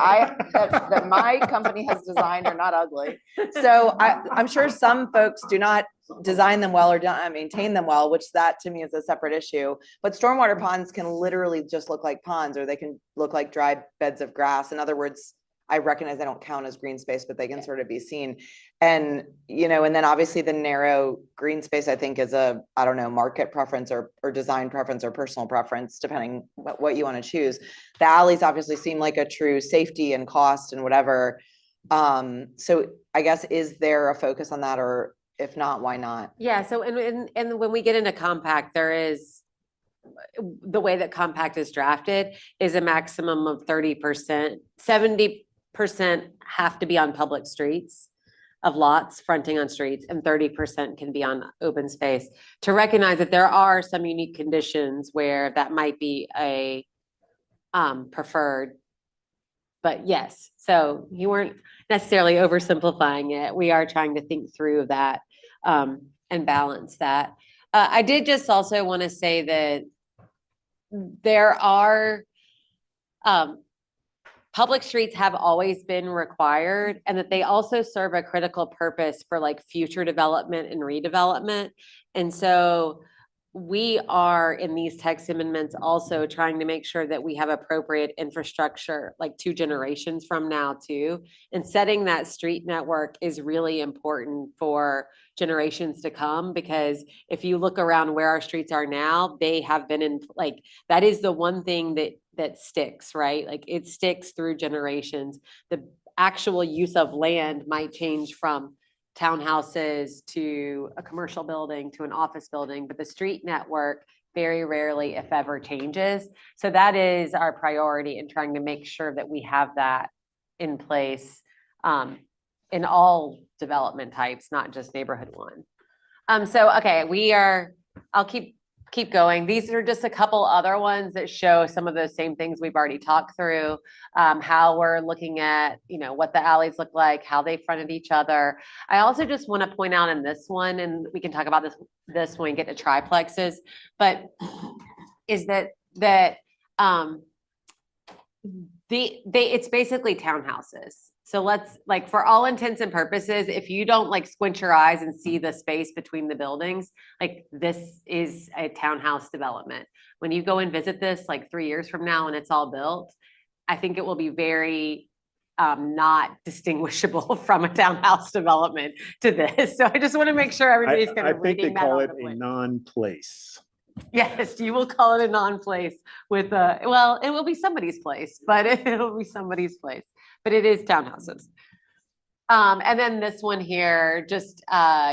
my company has designed are not ugly. So I'm sure some folks do not design them well or don't maintain them well, which that to me is a separate issue. But stormwater ponds can literally just look like ponds, or they can look like dry beds of grass. In other words, I recognize they don't count as green space, but they can sort of be seen. And, and then obviously the narrow green space, I think, is I don't know, market preference or design preference or personal preference, depending what you want to choose. The alleys obviously seem like a true safety and cost and whatever. So I guess, is there a focus on that, or if not, why not? Yeah, so and when we get into compact, there is, the way that compact is drafted is a maximum of 30%. 70% have to be on public streets of lots fronting on streets, and 30% can be on open space. To recognize that there are some unique conditions where that might be a preferred. But yes, so you weren't necessarily oversimplifying it. We are trying to think through that and balance that. I did just also want to say that there are public streets have always been required and that they also serve a critical purpose for like future development and redevelopment. And so we are in these text amendments also trying to make sure that we have appropriate infrastructure like 2 generations from now too. And setting that street network is really important for generations to come, because if you look around where our streets are now, they have been in like, that is the one thing that sticks, right? Like it sticks through generations. The actual use of land might change from townhouses to a commercial building to an office building, but the street network very rarely, if ever, changes. So that is our priority in trying to make sure that we have that in place in all development types, not just neighborhood one. Okay, I'll keep going. These are just a couple other ones that show some of those same things we've already talked through, how we're looking at, what the alleys look like, how they fronted each other. I also just want to point out in this one, and we can talk about this when we get to triplexes, but is that it's basically townhouses. So let's like, for all intents and purposes, if you don't like squint your eyes and see the space between the buildings, like this is a townhouse development. When you go and visit this like 3 years from now and it's all built, I think it will be very not distinguishable from a townhouse development to this. So I just want to make sure everybody's kind I of think they reading that call on it the a plate. non-place. Yes, you will call it a non-place with well, it will be somebody's place, but it'll be somebody's place, but it is townhouses. And then this one here, just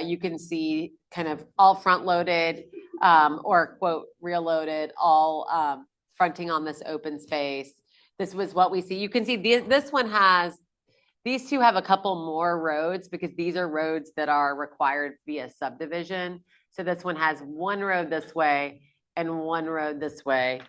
you can see kind of all front loaded or quote rear loaded, all fronting on this open space. This was what we see. You can see this one has, these two have a couple more roads because these are roads that are required via subdivision. So this one has one road this way and one road this way.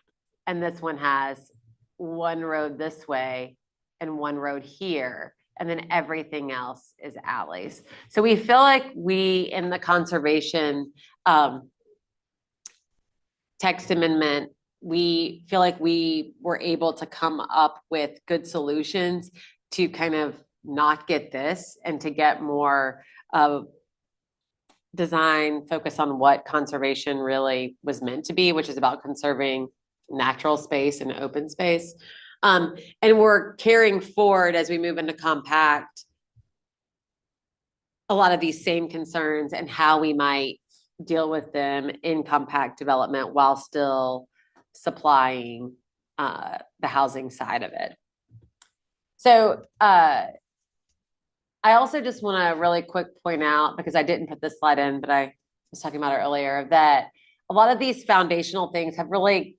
And this one has one road this way and one road here. And then everything else is alleys. So we feel like we, in the conservation text amendment, we feel like we were able to come up with good solutions to kind of not get this and to get more design focus on what conservation really was meant to be, which is about conserving natural space and open space. And we're carrying forward as we move into compact a lot of these same concerns and how we might deal with them in compact development while still supplying the housing side of it. So I also just want to really quick point out, because I didn't put this slide in, but I was talking about it earlier, that a lot of these foundational things have really,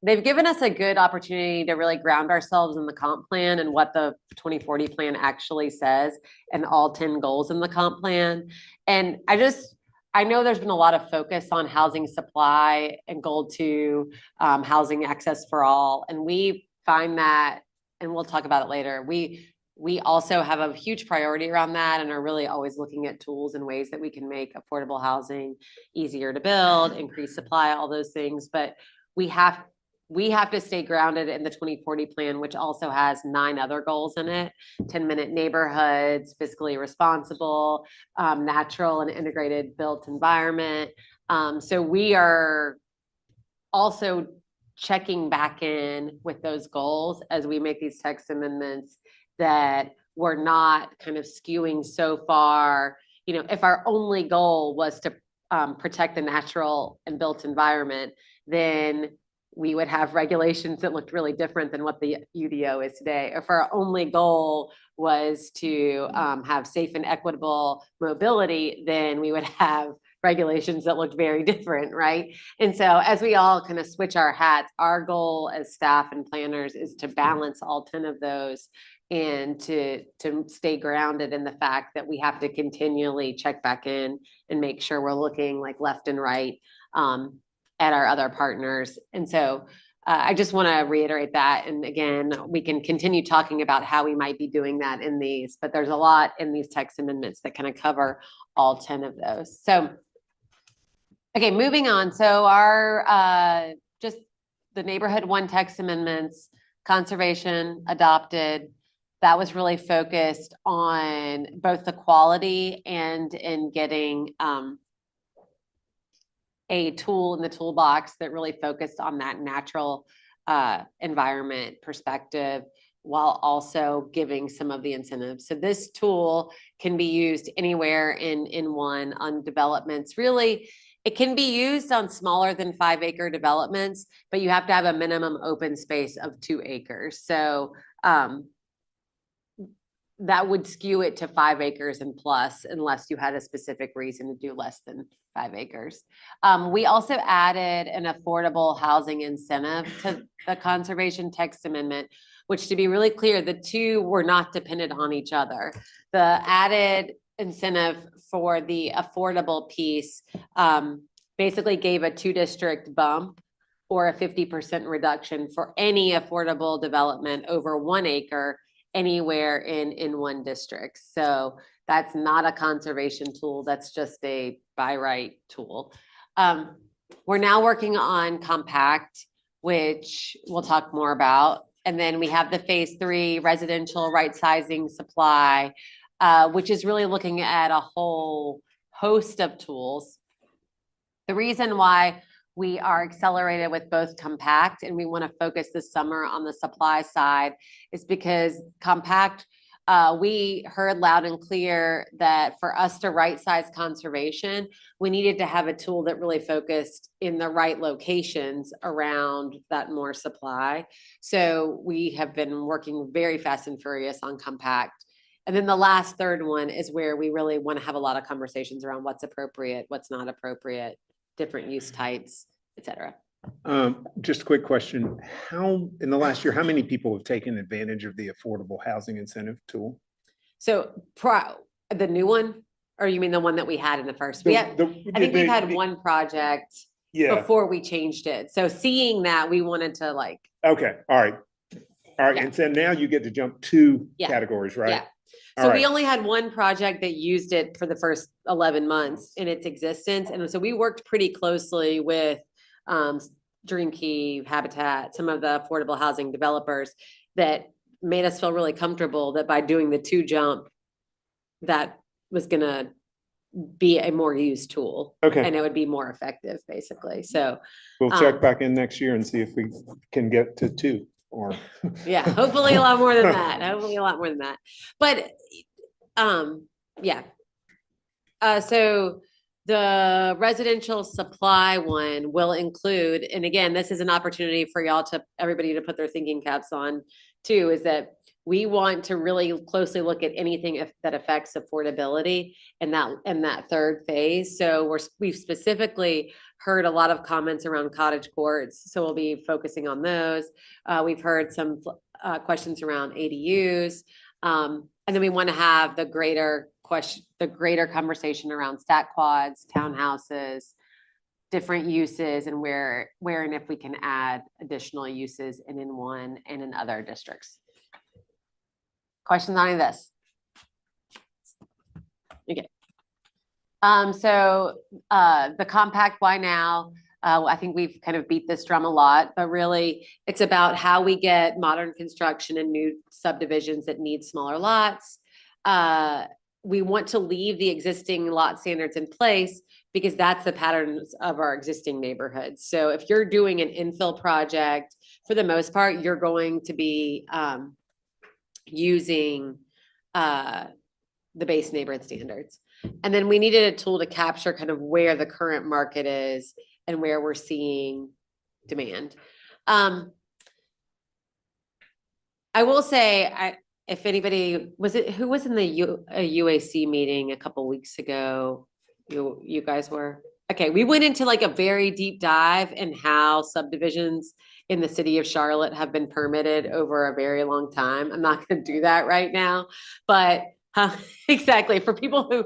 they've given us a good opportunity to really ground ourselves in the comp plan and what the 2040 plan actually says and all 10 goals in the comp plan. And I know there's been a lot of focus on housing supply and goal 2, housing access for all. And we find that, and we'll talk about it later, we also have a huge priority around that and are really always looking at tools and ways that we can make affordable housing easier to build, increase supply, all those things. But we have to stay grounded in the 2040 plan, which also has 9 other goals in it: 10-minute neighborhoods, fiscally responsible, natural and integrated built environment. So we are also checking back in with those goals as we make these text amendments, that we're not kind of skewing so far. If our only goal was to protect the natural and built environment, then we would have regulations that looked really different than what the UDO is today. If our only goal was to have safe and equitable mobility, then we would have regulations that looked very different, right? And so as we all kind of switch our hats, our goal as staff and planners is to balance all 10 of those and to stay grounded in the fact that we have to continually check back in and make sure we're looking like left and right at our other partners. And so I just want to reiterate that. And again, we can continue talking about how we might be doing that in these, but there's a lot in these text amendments that kind of cover all 10 of those. So, okay, moving on. So our, just the neighborhood 1 text amendments, conservation adopted. That was really focused on both the quality and in getting a tool in the toolbox that really focused on that natural environment perspective while also giving some of the incentives. So this tool can be used anywhere in one on developments. Really, it can be used on smaller than 5 acre developments, but you have to have a minimum open space of 2 acres. So that would skew it to 5 acres and plus, unless you had a specific reason to do less than 5 acres. We also added an affordable housing incentive to the conservation text amendment, which, to be really clear, the two were not dependent on each other. The added incentive for the affordable piece basically gave a 2-district bump or a 50% reduction for any affordable development over 1 acre anywhere in one district. So that's not a conservation tool. That's just a by right tool. We're now working on compact, which we'll talk more about. And then we have the phase 3 residential right sizing supply, which is really looking at a whole host of tools. The reason why we are accelerated with both compact and we want to focus this summer on the supply side is because compact, we heard loud and clear that for us to right size conservation, we needed to have a tool that really focused in the right locations around that more supply. So we have been working very fast and furious on compact. And then the last third one is where we really want to have a lot of conversations around what's appropriate, what's not appropriate, different use types, et cetera. Just a quick question. How, in the last year, how many people have taken advantage of the affordable housing incentive tool? So the new one, or you mean the one that we had in the first? I think we've had one project before we changed it. So seeing that, we wanted to like. Okay, all right. All right, Yeah. and so now you get to jump 2 Yeah. categories, right? Yeah. All So right. we only had one project that used it for the first 11 months in its existence. And so we worked pretty closely with Dream Key, Habitat, some of the affordable housing developers that made us feel really comfortable that by doing the 2 jump, that was gonna be a more used tool. Okay. And it would be more effective, basically. So We'll check back in next year and see if we can get to 2 or. yeah, hopefully a lot more than that. Hopefully a lot more than that. But yeah. So the residential supply one will include, and again, this is an opportunity for everybody to put their thinking caps on too, is that we want to really closely look at anything that affects affordability in that third phase. So we've specifically heard a lot of comments around cottage courts. So we'll be focusing on those. We've heard some questions around ADUs. And then we want to have the greater conversation around stat quads, townhouses, different uses, and where and if we can add additional uses in one and in other districts. Questions on any of this? Okay. So the compact, why now? I think we've kind of beat this drum a lot, but really it's about how we get modern construction and new subdivisions that need smaller lots. We want to leave the existing lot standards in place because that's the patterns of our existing neighborhoods. So if you're doing an infill project, for the most part, you're going to be using the base neighborhood standards. And then we needed a tool to capture kind of where the current market is and where we're seeing demand. I will say, if anybody, who was in the UAC meeting a couple weeks ago? You guys were? Okay, we went into like a very deep dive in how subdivisions in the city of Charlotte have been permitted over a very long time. I'm not going to do that right now, but exactly for people who,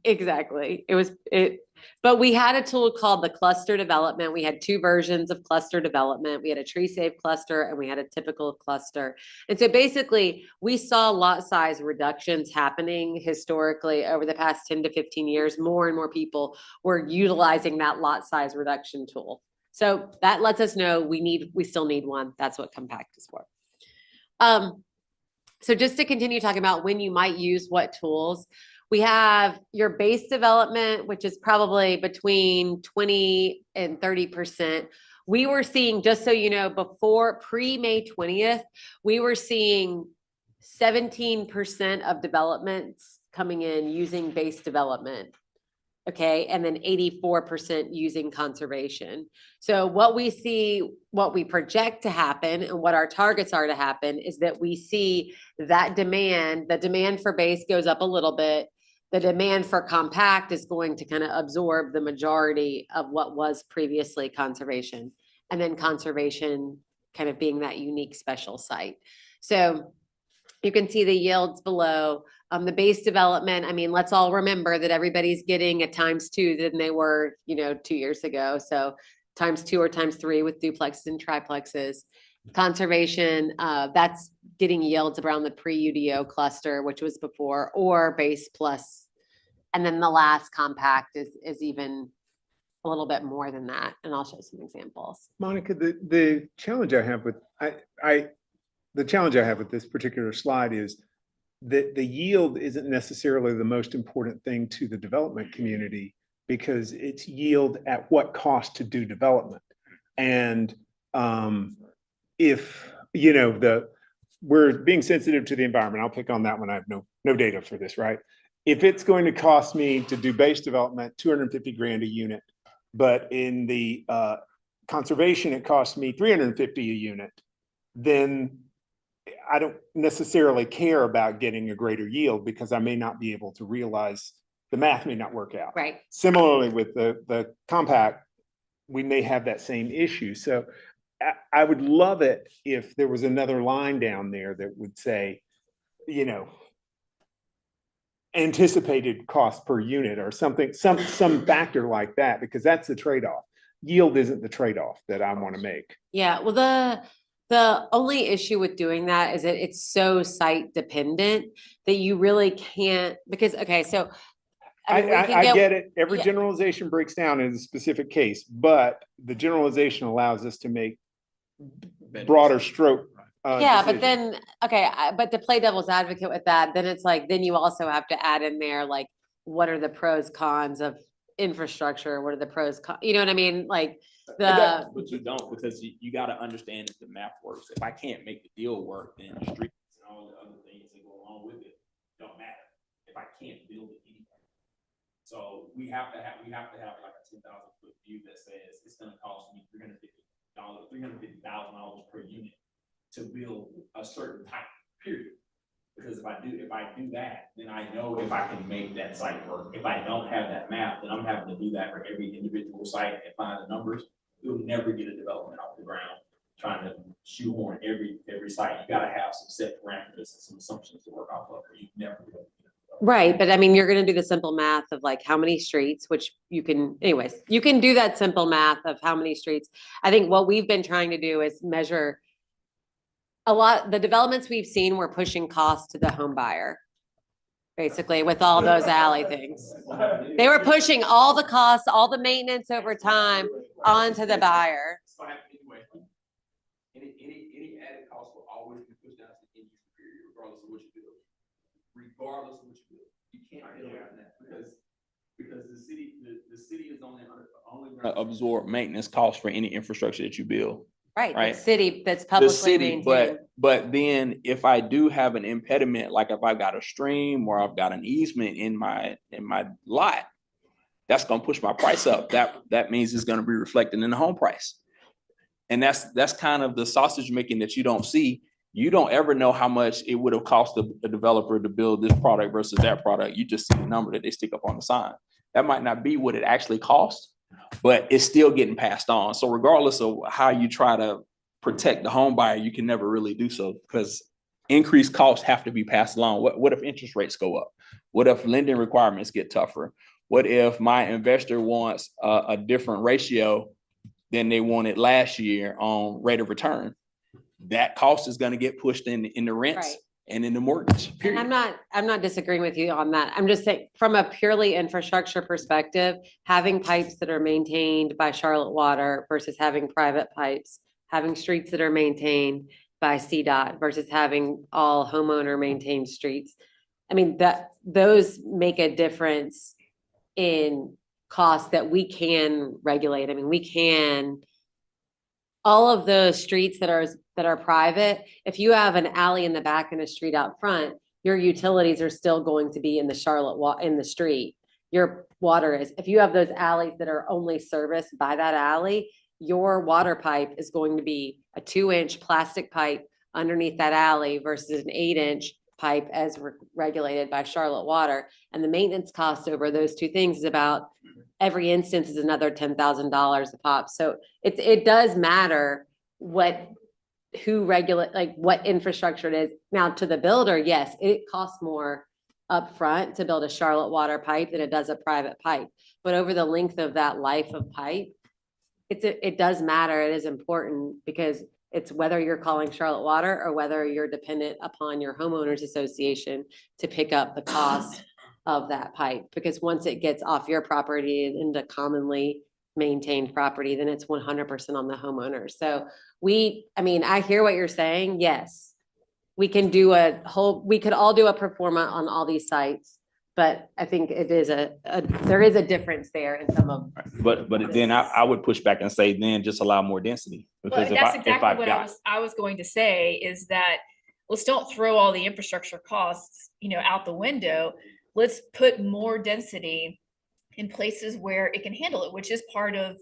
exactly. But we had a tool called the cluster development. We had 2 versions of cluster development. We had a tree safe cluster and we had a typical cluster. And so basically we saw lot size reductions happening historically over the past 10 to 15 years. More and more people were utilizing that lot size reduction tool. So that lets us know we still need one. That's what compact is for. So just to continue talking about when you might use what tools, we have your base development, which is probably between 20 and 30%. We were seeing, just so you know, before pre-May 20th, we were seeing 17% of developments coming in using base development. Okay, and then 84% using conservation. So what we see, what we project to happen and what our targets are to happen is that we see that demand, the demand for base goes up a little bit. The demand for compact is going to kind of absorb the majority of what was previously conservation. And then conservation kind of being that unique special site. So you can see the yields below. The base development, I mean, let's all remember that everybody's getting a ×2 than they were, 2 years ago. So ×2 or ×3 with duplexes and triplexes. Conservation, that's getting yields around the pre-UDO cluster, which was before, or base plus. And then the last compact is even a little bit more than that. And I'll show some examples. Monica, the challenge I have with the challenge I have with this particular slide is that the yield isn't necessarily the most important thing to the development community, because it's yield at what cost to do development. And if, we're being sensitive to the environment, I'll pick on that one. I have no data for this, right? If it's going to cost me to do base development, 250 grand a unit, but in the conservation, it costs me 350 a unit, then I don't necessarily care about getting a greater yield, because I may not be able to realize the math may not work out. Right. Similarly with the compact, we may have that same issue. So I would love it if there was another line down there that would say, anticipated cost per unit or something, some factor like that, because that's the trade-off. Yield isn't the trade-off that I want to make. Yeah, well, the only issue with doing that is that it's so site dependent that you really can't, because, okay, so. I mean, we can get it. Every yeah. generalization breaks down in a specific case, but the generalization allows us to make broader stroke. Yeah, but decisions. then, okay, but to play devil's advocate with that, then it's like, then you also have to add in there, like, what are the pros, cons of infrastructure? What are the pros, you know what I mean? Like But you don't, because you gotta understand if the math works. If I can't make the deal work, then the streets and all the other things that go along with it don't matter. If I can't build it anyway. So we have to have like a 10,000 foot view that says it's gonna cost me $350,000 per unit to build a certain type, period. Because if I do that, then I know if I can make that site work. If I don't have that math, then I'm having to do that for every individual site and find the numbers. You'll never get a development off the ground trying to shoehorn every site. You gotta have some set parameters and some assumptions to work off of, or you never will. right, but I mean, you're gonna do the simple math of like how many streets, which you can, anyways, you can do that simple math of how many streets. I think what we've been trying to do is measure the developments we've seen, we're pushing costs to the home buyer. Basically, with all those alley things. They were pushing all the costs, all the maintenance over time onto the buyer. Anyway, any added cost will always be pushed down to the end user period, regardless of what you build. Regardless of what you build, you can't build on that because the city is only gonna absorb maintenance costs for any infrastructure that you build. Right, Right. the city that's The publicly city, maintained. but then if I do have an impediment, like if I've got a stream or I've got an easement in my lot, that's gonna push my price up. That means it's gonna be reflected in the home price. And that's kind of the sausage making that you don't see. You don't ever know how much it would have cost a developer to build this product versus that product. You just see the number that they stick up on the sign. That might not be what it actually costs, but it's still getting passed on. So regardless of how you try to protect the home buyer, you can never really do so, because increased costs have to be passed along. What if interest rates go up? What if lending requirements get tougher? What if my investor wants a different ratio than they wanted last year on rate of return? That cost is going to get pushed in the rents. Right. and in the mortgage, And period. I'm not disagreeing with you on that. I'm just saying, from a purely infrastructure perspective, having pipes that are maintained by Charlotte Water versus having private pipes, having streets that are maintained by CDOT versus having all homeowner maintained streets. I mean, those make a difference in costs that we can regulate. I mean, we can, all of those streets that are private, if you have an alley in the back and a street out front, your utilities are still going to be in the in the street. Your water is, if you have those alleys that are only serviced by that alley, your water pipe is going to be a 2-inch plastic pipe underneath that alley versus an 8-inch pipe as regulated by Charlotte Water. And the maintenance cost over those two things is about, every instance is another $10,000 a pop. So it does matter who regulate, like what infrastructure it is. Now to the builder, yes, it costs more upfront to build a Charlotte Water pipe than it does a private pipe. But over the length of that life of pipe, it does matter. It is important because it's whether you're calling Charlotte Water or whether you're dependent upon your homeowners association to pick up the cost of that pipe. Because once it gets off your property and into commonly maintained property, then it's 100% on the homeowner. So I mean, I hear what you're saying. Yes, we can do we could all do a pro forma on all these sites. But I think it is there is a difference there in some of. But then I would push back and say, then just allow more density. Well, Because that's if exactly I've what got, I was going to say is that let's don't throw all the infrastructure costs, out the window. Let's put more density in places where it can handle it, which is part of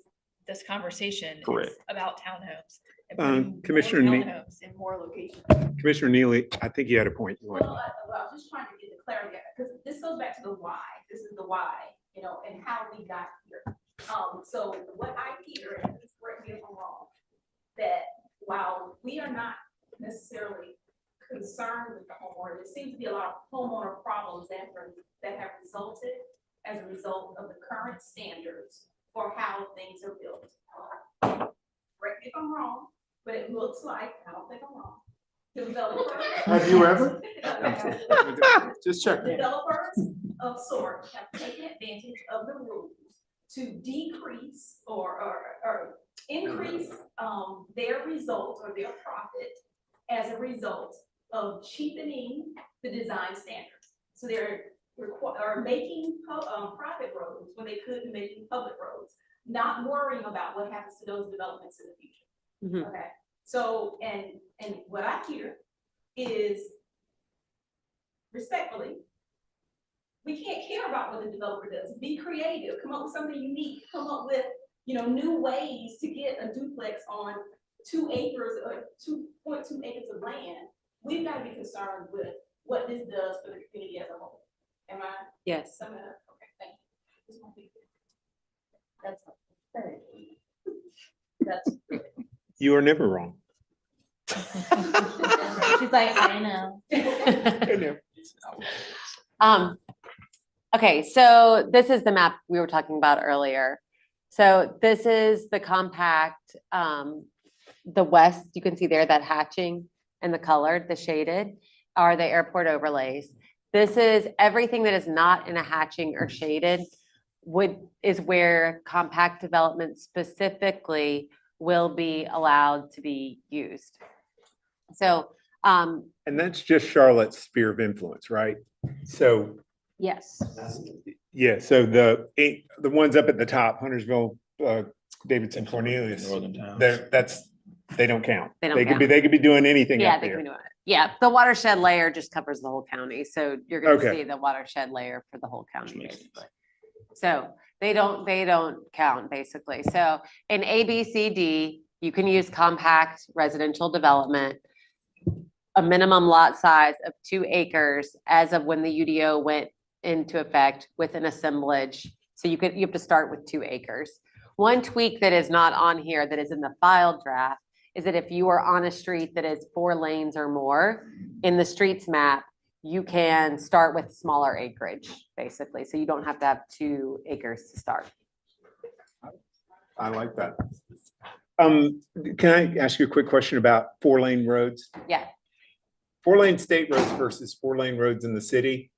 this conversation. Correct. It's about townhomes. And putting more Commissioner Ne- townhomes in more locations. Commissioner Neely, I think you had a point. You wanted- Well, I was just trying to get the clarity, because this goes back to the why. This is the why, and how we got here. So what I hear, and please correct me if I'm wrong, that while we are not necessarily concerned with the homeowner, there seems to be a lot of homeowner problems that have resulted as a result of the current standards for how things are built. Correct me if I'm wrong, but it looks like, I don't think I'm wrong. Have you ever? Just checking. Developers of sorts have taken advantage of the rules to decrease or increase their result or their profit as a result of cheapening the design standards. So they're making private roads when they could be making public roads, not worrying about what happens to those developments in the future. Mhm. Okay. So, and what I hear is, respectfully, we can't care about what the developer does. Be creative, come up with something unique, come up with, new ways to get a duplex on 2 acres or 2.2 acres of land. We've got to be concerned with what this does for the community as a whole. Am I? Yes. Summing up? Okay, thank you. Just want to be clear. That's You are never wrong. She's like, I know. Okay, so this is the map we were talking about earlier. So this is the compact, the west, you can see there that hatching and the colored, the shaded are the airport overlays. This is everything that is not in a hatching or shaded is where compact development specifically will be allowed to be used. So, And that's just Charlotte's sphere of influence, right? So, yes. yeah, so the ones up at the top, Huntersville, Davidson, Cornelius, Northern towns. they don't count. They don't They could count. be, they could be doing anything Yeah, out they can there. do it. Yeah, the watershed layer just covers the whole county. So you're gonna Okay. see the watershed layer for the whole county, makes basically. So they don't count, basically. So in A, B, C, D, you can use compact residential development, a minimum lot size of 2 acres as of when the UDO went into effect with an assemblage. So you have to start with 2 acres. One tweak that is not on here that is in the file draft is that if you are on a street that is 4 lanes or more in the streets map, you can start with smaller acreage, basically. So you don't have to have 2 acres to start. I like that. Can I ask you a quick question about 4-lane roads? Yeah. 4-lane state roads versus 4-lane roads in the city.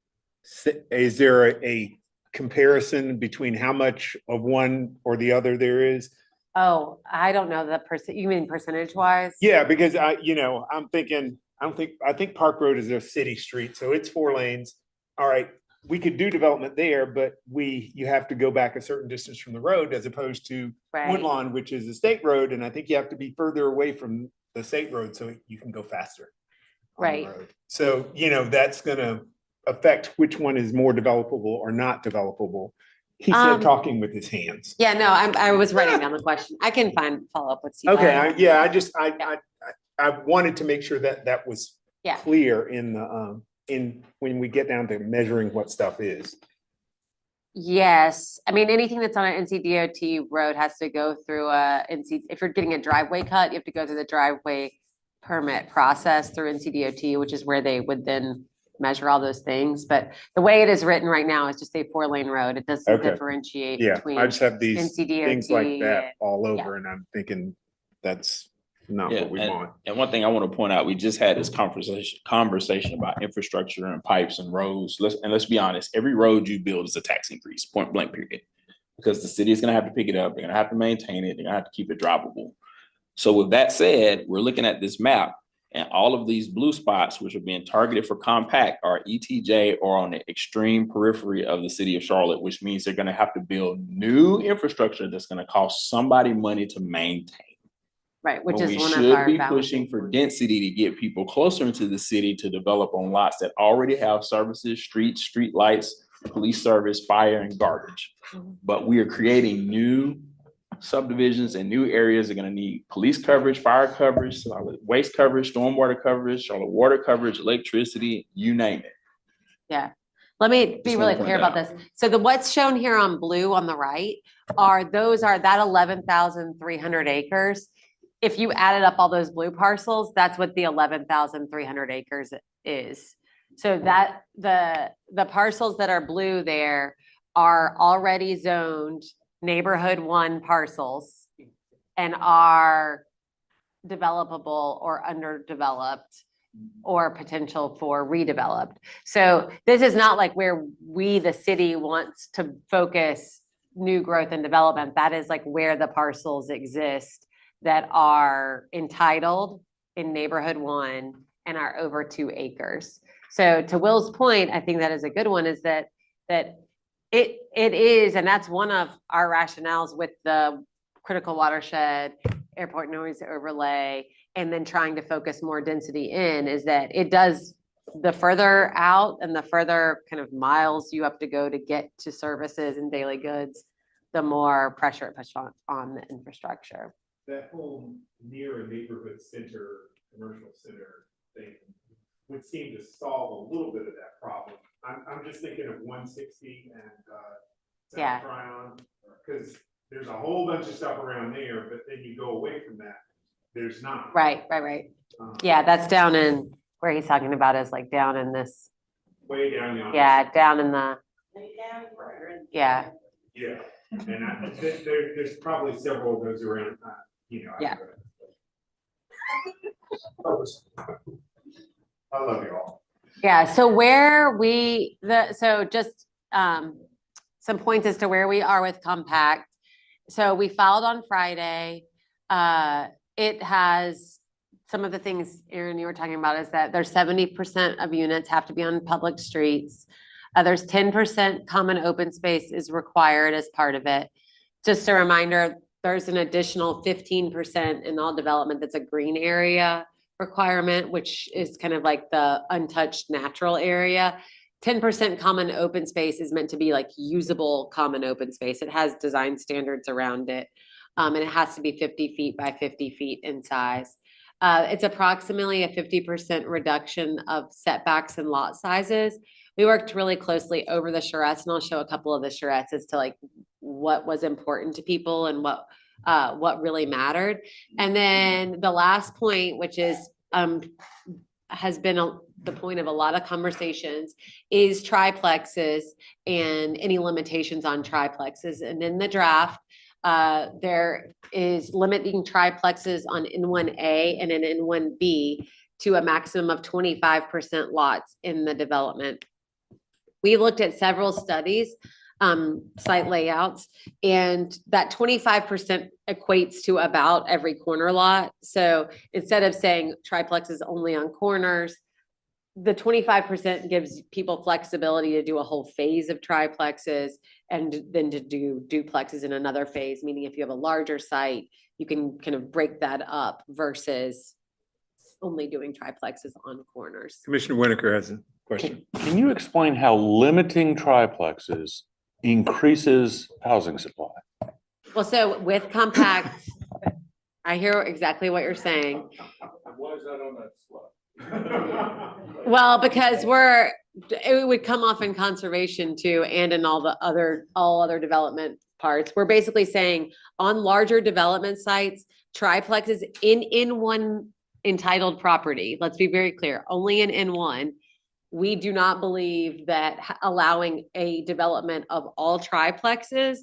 Is there a comparison between how much of one or the other there is? Oh, I don't know the you mean percentage wise? Yeah, because I'm thinking, I think Park Road is a city street, so it's 4 lanes. All right, we could do development there, but you have to go back a certain distance from the road as opposed to Right. Woodlawn, which is a state road, and I think you have to be further away from the state road so you can go faster. on the Right. road. So, that's gonna affect which one is more developable or not developable. He said talking with his hands. Yeah, no, I was writing down the question. I can follow up with Steve. Okay, I wanted to make sure that was Yeah. clear in the, when we get down to measuring what stuff is. Yes, I mean, anything that's on an NCDOT road has to go through if you're getting a driveway cut, you have to go through the driveway permit process through NCDOT, which is where they would then measure all those things. But the way it is written right now is just a 4-lane road. It doesn't Okay. differentiate Yeah, between I just have these things like NCDOT. that all yeah. over and I'm thinking that's not Yeah, what we want. and one thing I want to point out, we just had this conversation about infrastructure and pipes and roads. Let's be honest, every road you build is a tax increase, point blank period. Because the city is gonna have to pick it up, they're gonna have to maintain it, they're gonna have to keep it drivable. So with that said, we're looking at this map and all of these blue spots, which are being targeted for compact, are ETJ or on the extreme periphery of the city of Charlotte, which means they're gonna have to build new infrastructure that's gonna cost somebody money to maintain. Right, which But is we one of should our be balancing pushing for points. density to get people closer into the city to develop on lots that already have services, streets, street lights, police service, fire, and garbage. Mhm. But we are creating new subdivisions and new areas that are gonna need police coverage, fire coverage, solid waste coverage, stormwater coverage, solid water coverage, electricity, you name it. Yeah, let me be Just wanna really point clear that about this. So what's shown here on blue on the right are that 11,300 acres. If you added up all those blue parcels, that's what the 11,300 acres is. So that the parcels that are blue there are already zoned neighborhood 1 parcels and are developable or underdeveloped or potential for redeveloped. So this is not like where we, the city, wants to focus new growth and development. That is like where the parcels exist that are entitled in neighborhood 1 and are over 2 acres. So to Will's point, I think that is a good one, is that it is, and that's one of our rationales with the critical watershed, airport noise overlay, and then trying to focus more density in, is that it does, the further out and the further kind of miles you have to go to get to services and daily goods, the more pressure it puts on the infrastructure. That whole near a neighborhood center, commercial center thing would seem to solve a little bit of that problem. I'm just thinking of 160 and Yeah. South Tryon, because there's a whole bunch of stuff around there, but then you go away from that, there's not. Right. Yeah, that's down in, where he's talking about is like down in this, Way down yonder. yeah, down in the, yeah. Yeah, and there's probably several of those around, Yeah. I love you all. Yeah, so so just some points as to where we are with compact. So we filed on Friday. It has some of the things, Aaron, you were talking about, is that there's 70% of units have to be on public streets. There's 10% common open space is required as part of it. Just a reminder, there's an additional 15% in all development that's a green area requirement, which is kind of like the untouched natural area. 10% common open space is meant to be like usable common open space. It has design standards around it. And it has to be 50 feet by 50 feet in size. It's approximately a 50% reduction of setbacks and lot sizes. We worked really closely over the charrettes, and I'll show a couple of the charrettes as to like what was important to people and what really mattered. And then the last point, which is has been the point of a lot of conversations, is triplexes and any limitations on triplexes. And in the draft, there is limiting triplexes on N1A and an N1B to a maximum of 25% lots in the development. We looked at several studies, site layouts, and that 25% equates to about every corner lot. So instead of saying triplexes only on corners, the 25% gives people flexibility to do a whole phase of triplexes and then to do duplexes in another phase, meaning if you have a larger site, you can kind of break that up versus only doing triplexes on corners. Commissioner Winokur has a question. Can you explain how limiting triplexes increases housing supply? Well, so with compact, I hear exactly what you're saying. Why is that on that slide? Well, because it would come off in conservation too, and in all other development parts. We're basically saying on larger development sites, triplexes in one entitled property, let's be very clear, only in N1. We do not believe that allowing a development of all triplexes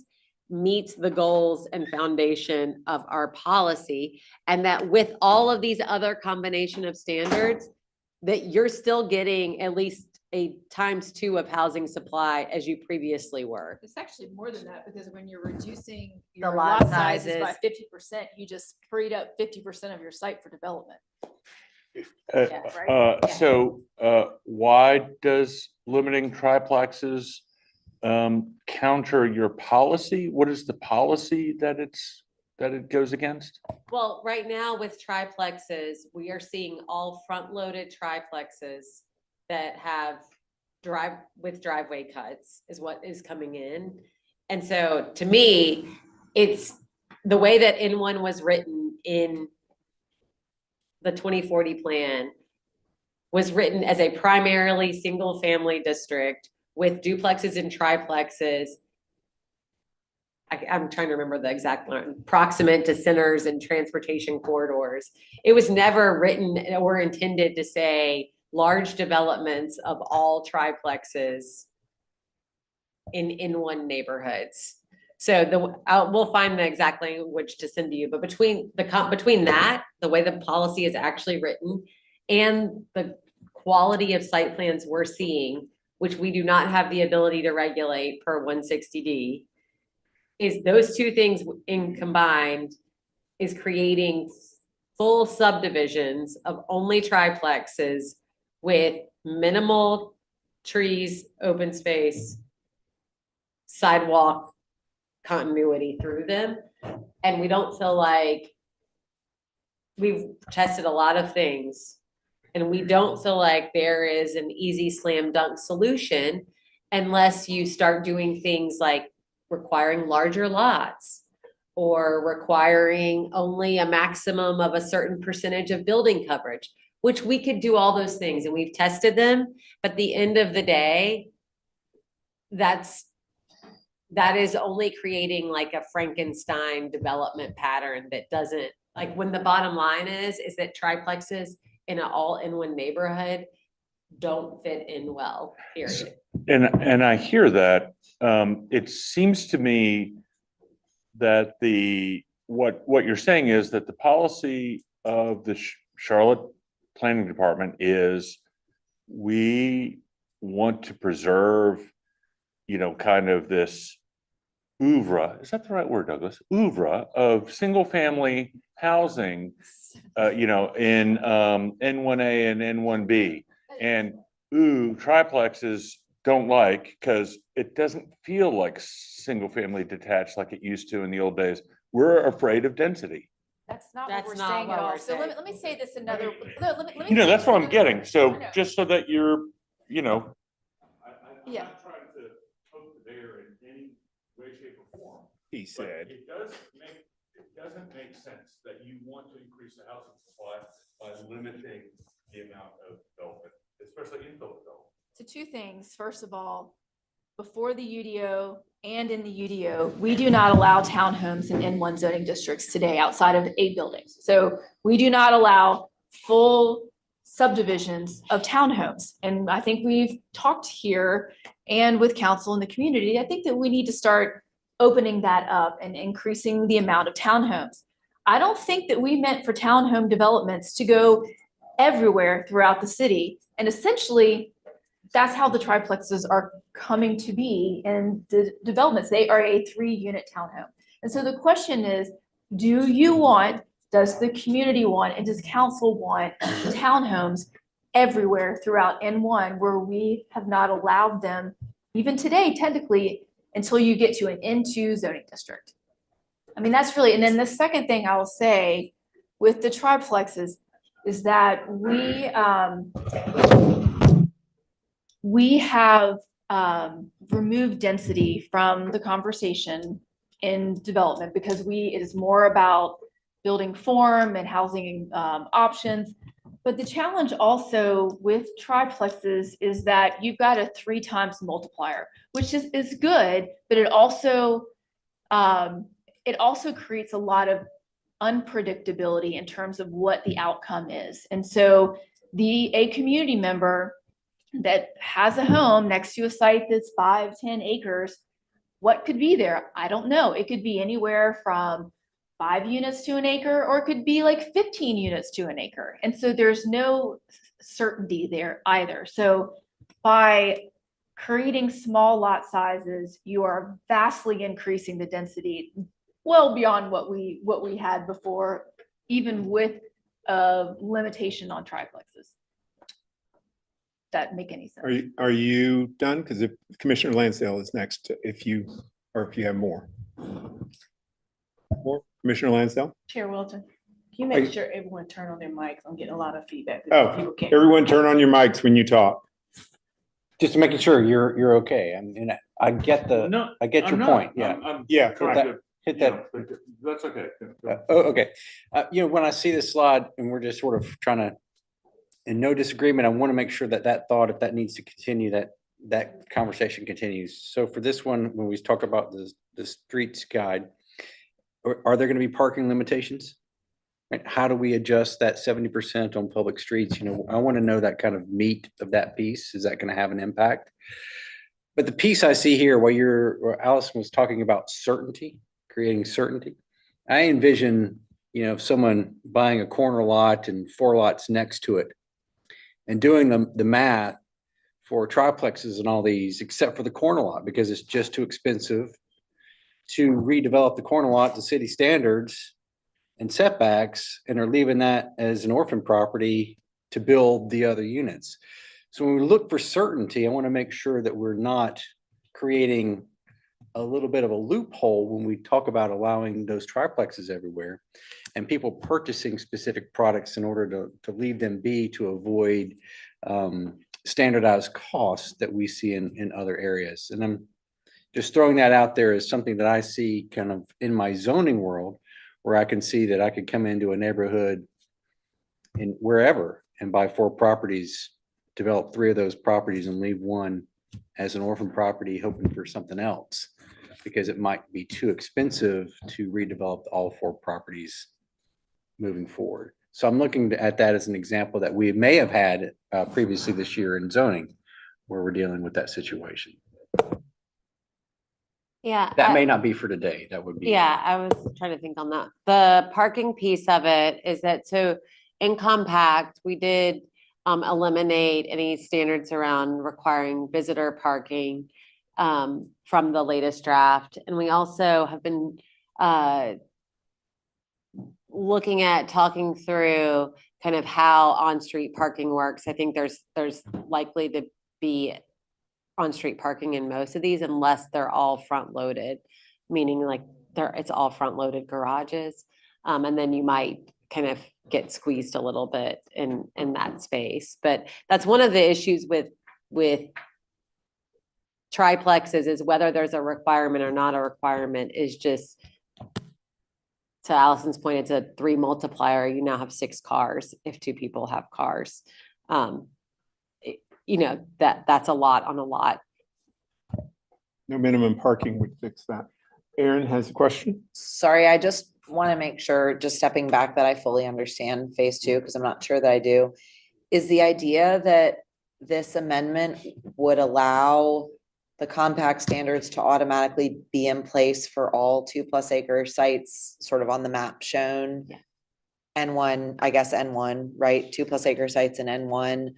meets the goals and foundation of our policy. And that with all of these other combination of standards, that you're still getting at least a ×2 of housing supply as you previously were. It's actually more than that, because when you're reducing The your lot lot sizes by sizes. 50%, you just freed up 50% of your site for development. So why does limiting triplexes counter your policy? What is the policy that it goes against? Well, right now with triplexes, we are seeing all front-loaded triplexes that have driveway cuts is what is coming in. And so to me, it's the way that N1 was written in the 2040 plan was written as a primarily single-family district with duplexes and triplexes. I'm trying to remember the exact one, proximate to centers and transportation corridors. It was never written or intended to say large developments of all triplexes in one neighborhoods. So we'll find the exact language to send to you, but between that, the way the policy is actually written and the quality of site plans we're seeing, which we do not have the ability to regulate per 160D, is those two things in combined is creating full subdivisions of only triplexes with minimal trees, open space, sidewalk continuity through them. And we don't feel like we've tested a lot of things, and we don't feel like there is an easy slam dunk solution unless you start doing things like requiring larger lots or requiring only a maximum of a certain percentage of building coverage, which we could do all those things and we've tested them. But at the end of the day, that is only creating like a Frankenstein development pattern that doesn't, like, when the bottom line is that triplexes in an all-in-one neighborhood don't fit in well, period. And I hear that. It seems to me that what you're saying is that the policy of the Charlotte Planning Department is we want to preserve, kind of this oeuvre, is that the right word, Douglas? Oeuvre of single-family housing, in N1A and N1B. And triplexes don't like, because it doesn't feel like single-family detached like it used to in the old days. We're afraid of density. That's not what That's we're not saying what at all. we're So saying. let me say this another, no, let me say That's this what I'm another getting. way. So I know. just so that you're, I'm Yeah. not trying to poke the bear in any way, shape, or form. He But said. it doesn't make sense that you want to increase the housing supply by limiting the amount of development, especially infill development. So two things. First of all, before the UDO and in the UDO, we do not allow townhomes in N1 zoning districts today outside of 8 buildings. So we do not allow full subdivisions of townhomes. And I think we've talked here and with council and the community, I think that we need to start opening that up and increasing the amount of townhomes. I don't think that we meant for townhome developments to go everywhere throughout the city. And essentially, that's how the triplexes are coming to be in the developments. They are a 3-unit townhome. And so the question is, does the community want, and does council want townhomes everywhere throughout N1 where we have not allowed them, even today, technically, until you get to an N2 zoning district? I mean, that's really, and then the second thing I will say with the triplexes is that we have removed density from the conversation in development because it is more about building form and housing options. But the challenge also with triplexes is that you've got a 3 times multiplier, which is good, but it also creates a lot of unpredictability in terms of what the outcome is. And so a community member that has a home next to a site that's 5-10 acres, what could be there? I don't know. It could be anywhere from 5 units to an acre, or it could be like 15 units to an acre. And so there's no certainty there either. So by creating small lot sizes, you are vastly increasing the density well beyond what we had before, even with a limitation on triplexes. That make any sense? Are you done? Because if Commissioner Lansdale is next, if you have more. Commissioner Lansdale? Chair Wilton, can you make sure everyone turn on their mics? I'm getting a lot of feedback. Oh, People can't- everyone turn on your mics when you talk. Just making sure you're okay. I mean, I get your point. Yeah. Yeah. Hit that. That's okay. Okay. When I see this slide and we're just sort of trying to, in no disagreement, I want to make sure that thought, if that needs to continue, that conversation continues. So for this one, when we talk about the streets guide, are there going to be parking limitations? Right? How do we adjust that 70% on public streets? I want to know that kind of meat of that piece. Is that going to have an impact? But the piece I see here, where Allison was talking about certainty, creating certainty, I envision, someone buying a corner lot and 4 lots next to it and doing the math for triplexes and all these, except for the corner lot, because it's just too expensive to redevelop the corner lot to city standards and setbacks, and are leaving that as an orphan property to build the other units. So when we look for certainty, I want to make sure that we're not creating a little bit of a loophole when we talk about allowing those triplexes everywhere and people purchasing specific products in order to leave them be, to avoid standardized costs that we see in other areas. And I'm just throwing that out there as something that I see kind of in my zoning world, where I can see that I could come into a neighborhood in wherever and buy 4 properties, develop 3 of those properties and leave 1 as an orphan property, hoping for something else, because it might be too expensive to redevelop all 4 properties moving forward. So I'm looking at that as an example that we may have had previously this year in zoning, where we're dealing with that situation. Yeah. That may not be for today. That would be. Yeah, I was trying to think on that. The parking piece of it is that, so in compact, we did eliminate any standards around requiring visitor parking from the latest draft. And we also have been talking through kind of how on-street parking works. I think there's likely to be on-street parking in most of these, unless they're all front-loaded, meaning like it's all front-loaded garages. And then you might kind of get squeezed a little bit in that space. But that's one of the issues with triplexes, is whether there's a requirement or not a requirement, is just, to Allison's point, it's a 3 multiplier. You now have 6 cars if 2 people have cars. That's a lot on a lot. No minimum parking would fix that. Aaron has a question. Sorry, I just want to make sure, just stepping back, that I fully understand phase 2, because I'm not sure that I do. Is the idea that this amendment would allow the compact standards to automatically be in place for all 2+ acre sites sort of on the map shown? Yeah. N1, I guess N1, right? 2+ acre sites in N1?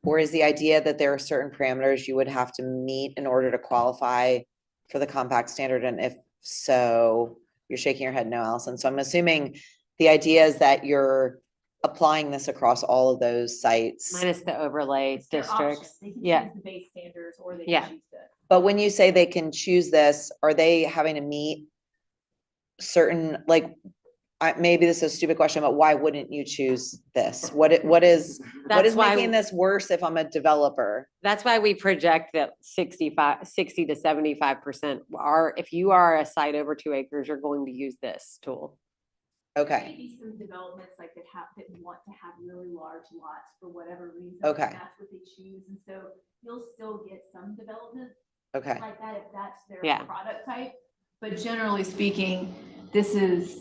Or is the idea that there are certain parameters you would have to meet in order to qualify for the compact standard? And if so, you're shaking your head no, Allison. So I'm assuming the idea is that you're applying this across all of those sites. Minus the overlay It's their option. districts. They can Yeah. choose the base standards or they Yeah. can choose the. But when you say they can choose this, are they having to meet certain, like, maybe this is a stupid question, but why wouldn't you choose this? What is That's why, making this worse if I'm a developer? that's why we project that 60 to 75% are, if you are a site over 2 acres, you're going to use this tool. Okay, Maybe some developments like that want to have really large lots for whatever reason. Okay. and That's what they choose. And so you'll still get some developments okay, like that if that's their Yeah. product type. But generally speaking, this is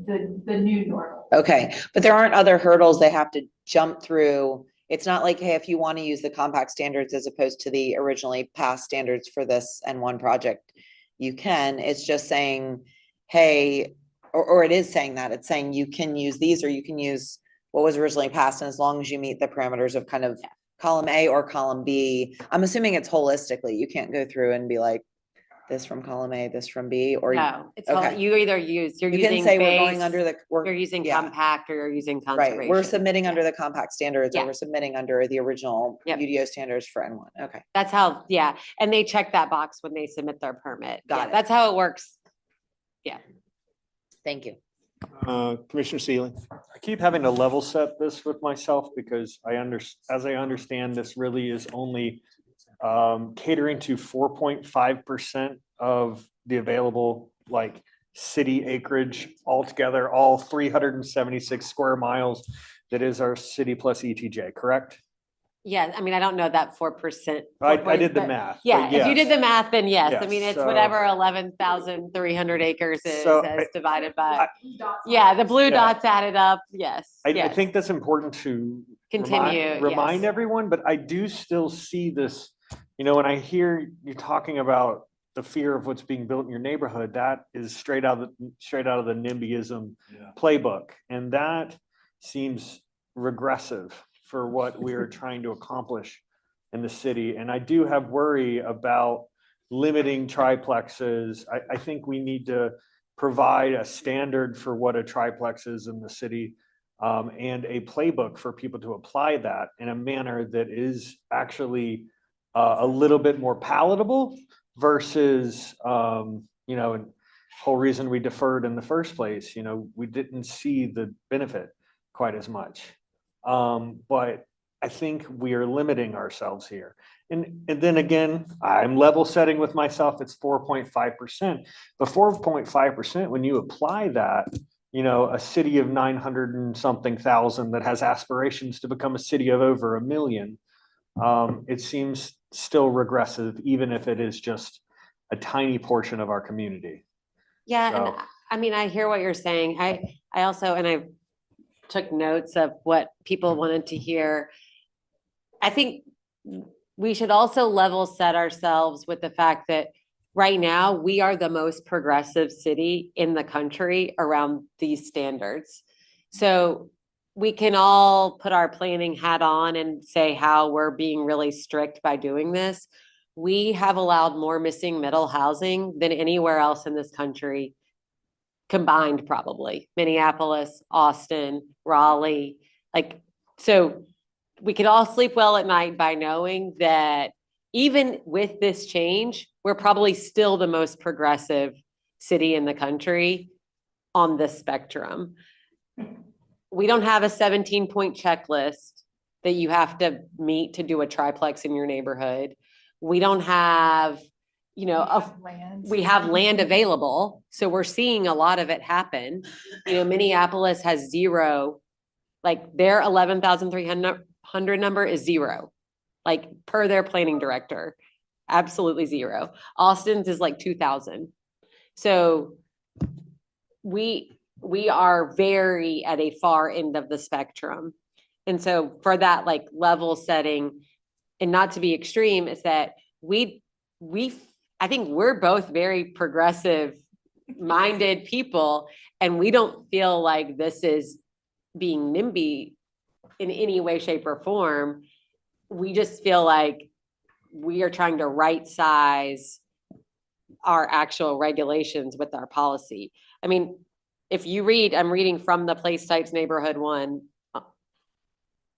the new normal. okay. But there aren't other hurdles they have to jump through. It's not like, hey, if you want to use the compact standards as opposed to the originally passed standards for this N1 project, you can. It's just saying, hey, or it is saying that, it's saying you can use these or you can use what was originally passed, and as long as you meet the parameters of kind of column A or column B. I'm assuming it's holistically. You can't go through and be like, this from column A, this from B, or No, it's okay. all, you either use, you're you can using say we're going base, under the, you're we're, using yeah. compact, or you're using right, conservation. we're submitting under the compact standards, or Yeah. we're submitting under the original Yep. UDO standards for N1. Okay, That's how, yeah, and they check that box when they submit their permit. Got Yeah, it. that's how it works. thank you. Commissioner Sealy. I keep having to level set this with myself because as I understand, this really is only catering to 4.5% of the available like city acreage altogether, all 376 square miles. That is our city plus ETJ, correct? Yeah, I mean, I don't know that 4%. I did the math. but Yeah, if you did yes. the math, then yes. I Yes, mean, it's so- whatever 11,300 acres is So as I- divided by, Dots on yeah, it. the blue Yeah. dots added up, yes. I yes. think that's important to Continue, remind yes. everyone, but I do still see this, when I hear you talking about the fear of what's being built in your neighborhood, that is straight out of the NIMBYism playbook. And that seems regressive for what we are trying to accomplish in the city. And I do have worry about limiting triplexes. I think we need to provide a standard for what a triplex is in the city, and a playbook for people to apply that in a manner that is actually a little bit more palatable versus, and whole reason we deferred in the first place, we didn't see the benefit quite as much. But I think we are limiting ourselves here. And then again, I'm level setting with myself, it's 4.5%. But 4.5%, when you apply that, a city of 900 and something thousand that has aspirations to become a city of over 1 million, it seems still regressive, even if it is just a tiny portion of our community. Yeah, So- and I mean, I hear what you're saying. I also, and I took notes of what people wanted to hear. I think we should also level set ourselves with the fact that right now we are the most progressive city in the country around these standards. So we can all put our planning hat on and say how we're being really strict by doing this. We have allowed more missing middle housing than anywhere else in this country combined, probably. Minneapolis, Austin, Raleigh, so we could all sleep well at night by knowing that even with this change, we're probably still the most progressive city in the country on this spectrum. We don't have a 17-point checklist that you have to meet to do a triplex in your neighborhood. We don't have, we have land available. So we're seeing a lot of it happen. Minneapolis has zero, their 11,300 number is zero, per their planning director, absolutely zero. Austin's is 2,000. So we are very at a far end of the spectrum. And so for that level setting, and not to be extreme, is that I think we're both very progressive minded people, and we don't feel like this is being NIMBY in any way, shape, or form. We just feel like we are trying to right size our actual regulations with our policy. I mean, if you read, I'm reading from the place types neighborhood one.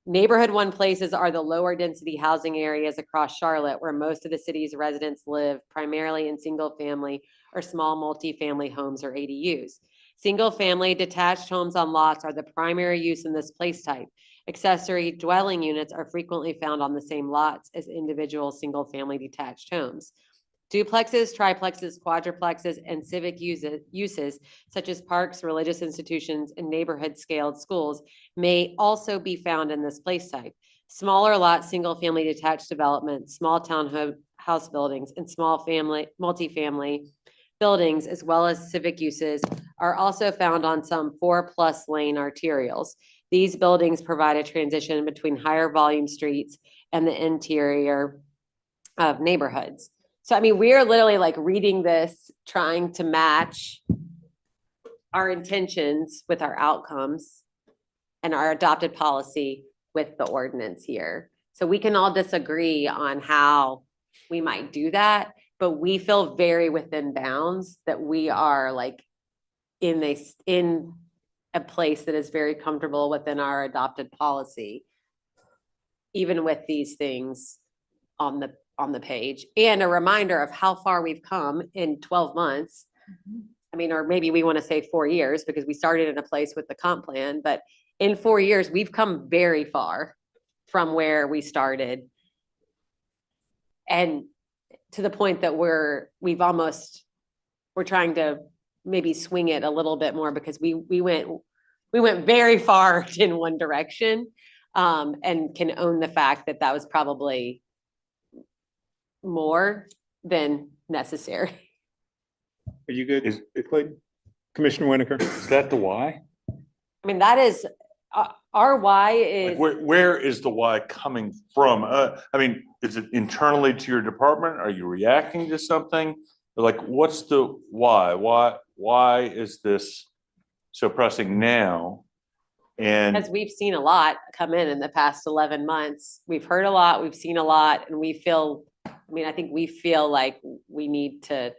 Neighborhood one places are the lower density housing areas across Charlotte where most of the city's residents live, primarily in single family or small multifamily homes or ADUs. Single family detached homes on lots are the primary use in this place type. Accessory dwelling units are frequently found on the same lots as individual single family detached homes. Duplexes, triplexes, quadruplexes, and civic uses such as parks, religious institutions, and neighborhood scaled schools may also be found in this place type. Smaller lot, single-family detached developments, small townhouse buildings, and small family, multifamily buildings, as well as civic uses, are also found on some 4+ lane arterials. These buildings provide a transition between higher volume streets and the interior of neighborhoods. So, I mean, we're literally like reading this, trying to match our intentions with our outcomes and our adopted policy with the ordinance here. So we can all disagree on how we might do that, but we feel very within bounds that we are like in a place that is very comfortable within our adopted policy, even with these things on the page, and a reminder of how far we've come in 12 months. I mean, or maybe we want to say 4 years because we started in a place with the comp plan, but in 4 years, we've come very far from where we started. And to the point that we're trying to maybe swing it a little bit more because we went very far in one direction, and can own the fact that that was probably more than necessary. Are you good, Clayton? Commissioner Winokur? Is that the why? I mean, that is, our why Like, is, where is the why coming from? I mean, is it internally to your department? Are you reacting to something? Like, what's the why? Why is this so pressing now? And because we've seen a lot come in the past 11 months. We've heard a lot, we've seen a lot, and I think we feel like we need to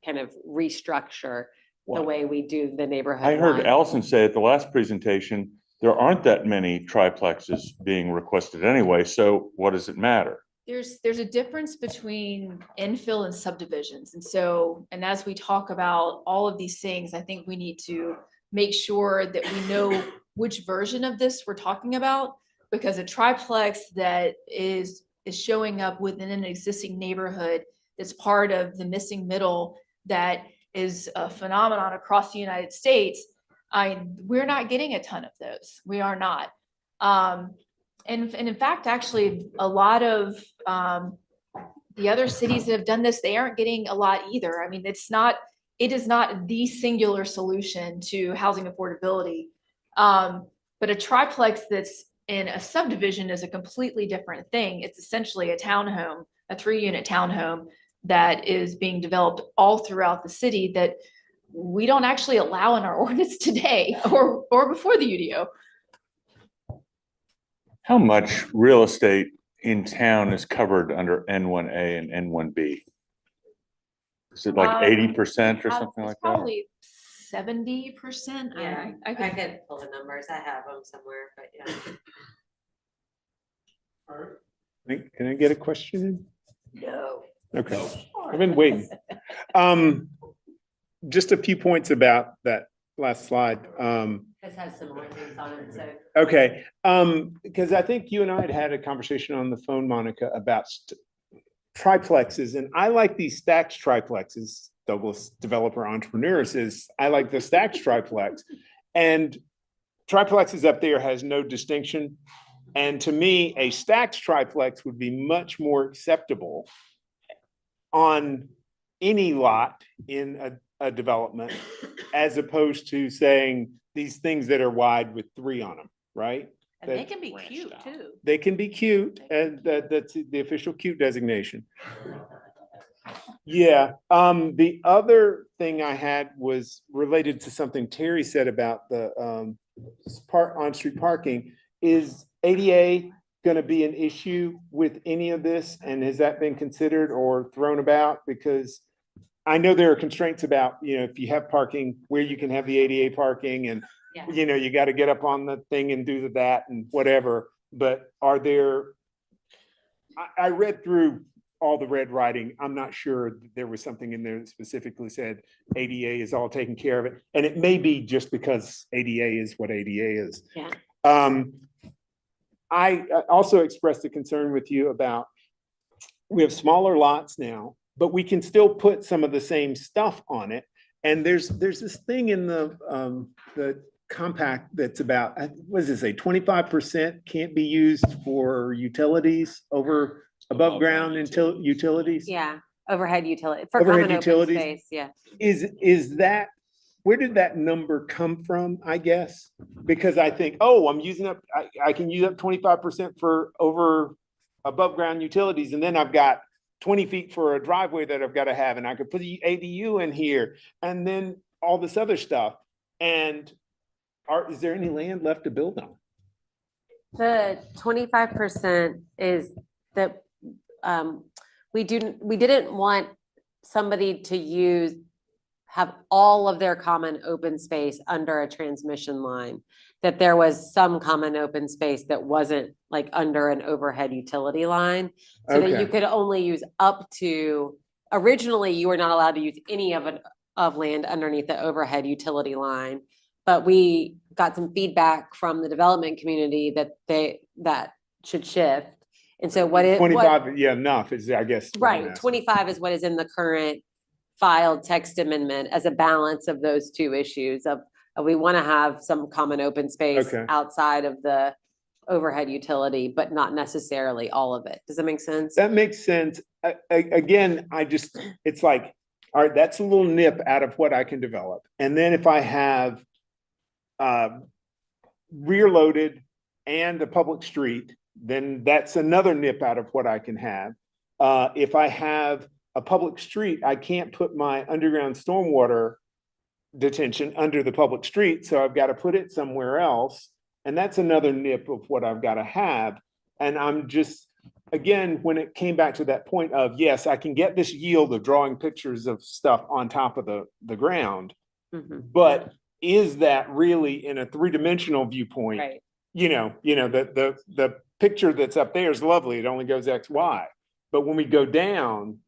kind of restructure the way we do the neighborhood. I heard one. Allison say at the last presentation, there aren't that many triplexes being requested anyway, so what does it matter? There's a difference between infill and subdivisions. And as we talk about all of these things, I think we need to make sure that we know which version of this we're talking about, because a triplex that is showing up within an existing neighborhood that's part of the missing middle that is a phenomenon across the United States, we're not getting a ton of those. We are not. And in fact, actually, a lot of the other cities that have done this, they aren't getting a lot either. I mean, it is not the singular solution to housing affordability. But a triplex that's in a subdivision is a completely different thing. It's essentially a townhome, a 3-unit townhome that is being developed all throughout the city that we don't actually allow in our ordinance today or before the UDO. How much real estate in town is covered under N1A and N1B? Is it like 80% or something like that? Probably 70%. Yeah, I I could, could pull the numbers. I have them somewhere, but yeah. Can I get a question in? No. Okay, I've been waiting. Just a few points about that last slide. This has some more things on it, so. Okay, because I think you and I had a conversation on the phone, Monica, about triplexes, and I like these stacked triplexes. Douglas Developer Entrepreneur says, I like the stacked triplex. And triplexes up there has no distinction. And to me, a stacked triplex would be much more acceptable on any lot in a development, as opposed to saying these things that are wide with 3 on them, right? And they can be cute too. They can be cute, and that's the official cute designation. Yeah, the other thing I had was related to something Terry said about the on-street parking, is ADA gonna be an issue with any of this? And has that been considered or thrown about? Because I know there are constraints about, if you have parking, where you can have the ADA parking and, you gotta get up on the thing and do that and whatever. But are there, I read through all the red writing. I'm not sure there was something in there that specifically said ADA is all taken care of it. And it may be just because ADA is what ADA is. Yeah. I also expressed a concern with you about, we have smaller lots now, but we can still put some of the same stuff on it. And there's this thing in the compact that's about, what does it say, 25% can't be used for utilities above ground until utilities? Yeah, overhead utility, for Overhead common open utilities? space, yeah. Is that, where did that number come from, I guess? Because I think, oh, I'm using up, I can use up 25% for above ground utilities, and then I've got 20 feet for a driveway that I've got to have, and I could put the ADU in here, and then all this other stuff. And is there any land left to build on? The 25% is that we didn't want somebody to have all of their common open space under a transmission line, that there was some common open space that wasn't like under an overhead utility line. So that you Okay. could only use up to, originally you were not allowed to use any of land underneath the overhead utility line. But we got some feedback from the development community that should shift. And so what 25, yeah, enough is, I guess. what I'm right, asking. 25 is what is in the current filed text amendment as a balance of those two issues of we want to have some common open space Okay. outside of the overhead utility, but not necessarily all of it. Does that make sense? That makes sense. Again, it's like, all right, that's a little nip out of what I can develop. And then if I have rear loaded and a public street, then that's another nip out of what I can have. If I have a public street, I can't put my underground stormwater detention under the public street, so I've got to put it somewhere else. And that's another nip of what I've got to have. And I'm just, again, when it came back to that point of, yes, I can get this yield of drawing pictures of stuff on top of the ground, Mhm. but is that really in a three-dimensional viewpoint? Right. The picture that's up there is lovely. It only goes X, Y. But when we go down,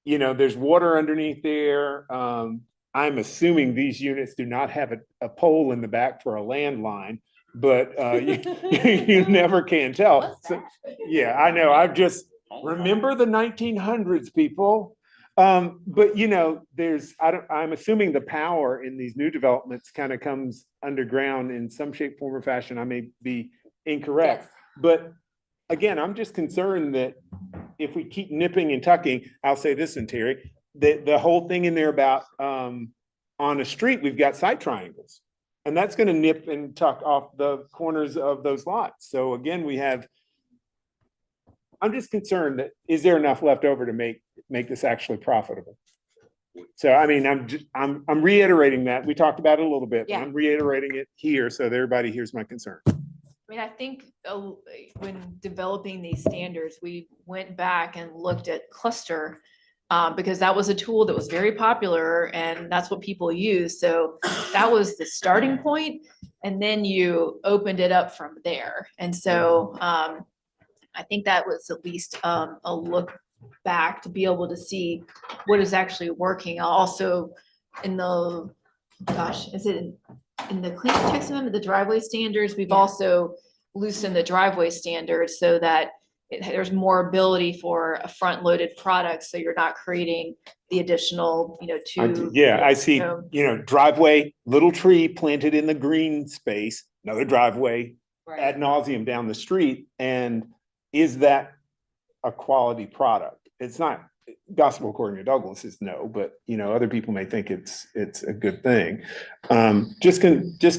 there's water underneath there. I'm assuming these units do not have a pole in the back for a landline, but you never can tell. So, yeah, I know. I've just remember the 1900s, people. But I'm assuming the power in these new developments kind of comes underground in some shape, form, or fashion. I may be incorrect, but again, I'm just concerned that if we keep nipping and tucking, I'll say this, and Terry, the whole thing in there about on a street, we've got site triangles, and that's going to nip and tuck off the corners of those lots. So again, I'm just concerned that is there enough left over to make this actually profitable? So, I mean, I'm reiterating that. We talked about it a little bit, but Yeah. I'm reiterating it here so that everybody hears my concern. I mean, I think when developing these standards, we went back and looked at cluster because that was a tool that was very popular and that's what people use. So that was the starting point, and then you opened it up from there. And so I think that was at least a look back to be able to see what is actually working. Also in the, is it in the clean text amendment, the driveway standards, we've also loosened the driveway standards so that there's more ability for a front-loaded product, so you're not creating the additional, I see, driveway, little tree planted in the green space, another driveway ad nauseum down the street. And is that a quality product? It's not. Gospel according to Douglas is no, but other people may think it's a good thing. Just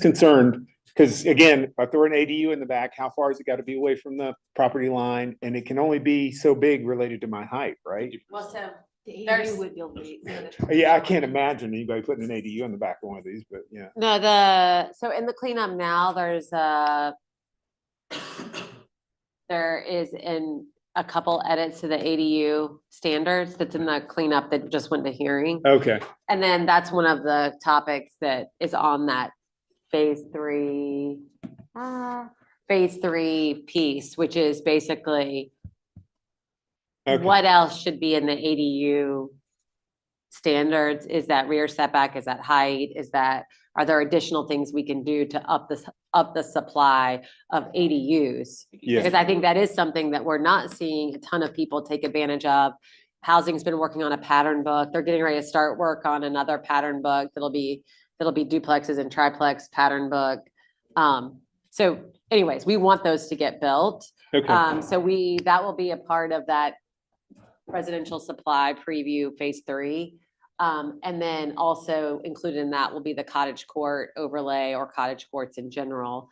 concerned because again, if I throw an ADU in the back, how far has it got to be away from the property line? And it can only be so big related to my height, right? Well, so The There's- ADU would be able to be. Yeah, I can't imagine anybody putting an ADU on the back of one of these, but yeah. No, so in the cleanup now, there is a couple edits to the ADU standards that's in the cleanup that just went to hearing. Okay, And then that's one of the topics that is on that phase three piece, which is basically okay. what else should be in the ADU standards? Is that rear setback? Is that height? Are there additional things we can do to up the supply of ADUs? Yeah. Because I think that is something that we're not seeing a ton of people take advantage of. Housing's been working on a pattern book. They're getting ready to start work on another pattern book that'll be duplexes and triplex pattern book. So anyways, we want those to get built. Okay, That will be a part of that residential supply preview phase 3. And then also included in that will be the cottage court overlay or cottage courts in general.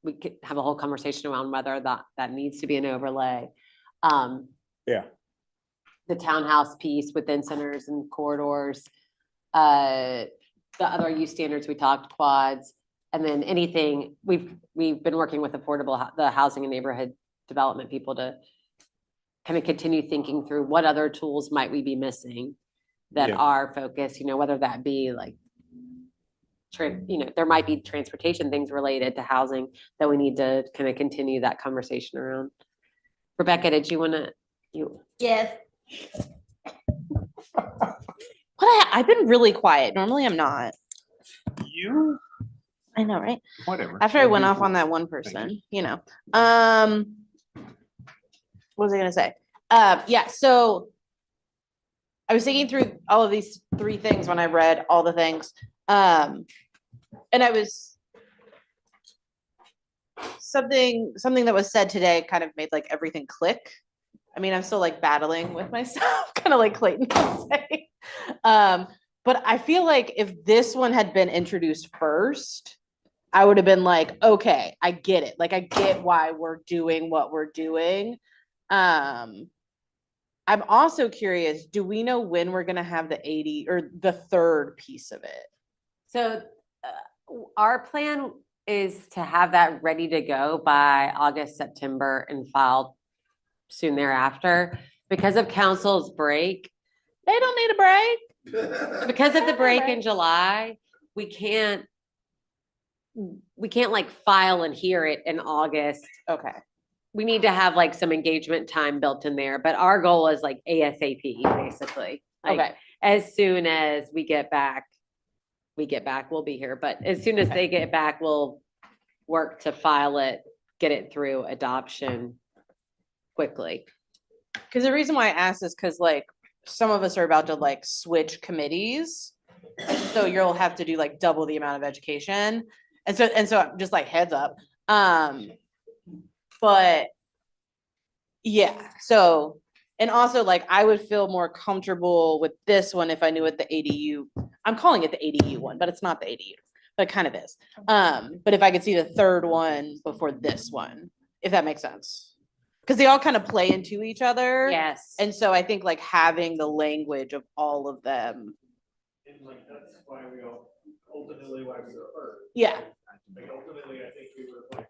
We could have a whole conversation around whether that needs to be an overlay. yeah, The townhouse piece within centers and corridors. The other use standards we talked, quads, and then anything, we've been working with the housing and neighborhood development people to kind of continue thinking through what other tools might we be missing that Yeah. are focused, whether that be like, there might be transportation things related to housing that we need to kind of continue that conversation around. Rebecca, did you want to, Yes. I've been really quiet. Normally I'm not. you, I know, right? whatever. After I went off on that one person, what was I gonna say? Yeah, so I was thinking through all of these 3 things when I read all the things. And I was something that was said today kind of made like everything click. I mean, I'm still like battling with myself, kind of like Clayton would say. But I feel like if this one had been introduced first, I would have been like, okay, I get it. Like, I get why we're doing what we're doing. I'm also curious, do we know when we're gonna have the 80 or the third piece of it? So our plan is to have that ready to go by August, September and filed soon thereafter. Because of council's break, They don't need a break. because of the break in July, we can't like file and hear it in August. Okay. We need to have like some engagement time built in there, but our goal is like ASAP, basically. Like, Okay. as soon as we get back, we'll be here. But as soon as they get back, we'll work to file it, get it through adoption quickly. Because the reason why I asked is because like some of us are about to like switch committees. So you'll have to do like double the amount of education. And so just like heads up. But yeah, so, and also like I would feel more comfortable with this one if I knew what the ADU, I'm calling it the ADU one, but it's not the ADU, but it kind of is. But if I could see the third one before this one, if that makes sense. Because they all kind of play into each other. Yes. And so I think like having the language of all of them. And like, that's why ultimately why we go first. Yeah. Like ultimately, I think we would like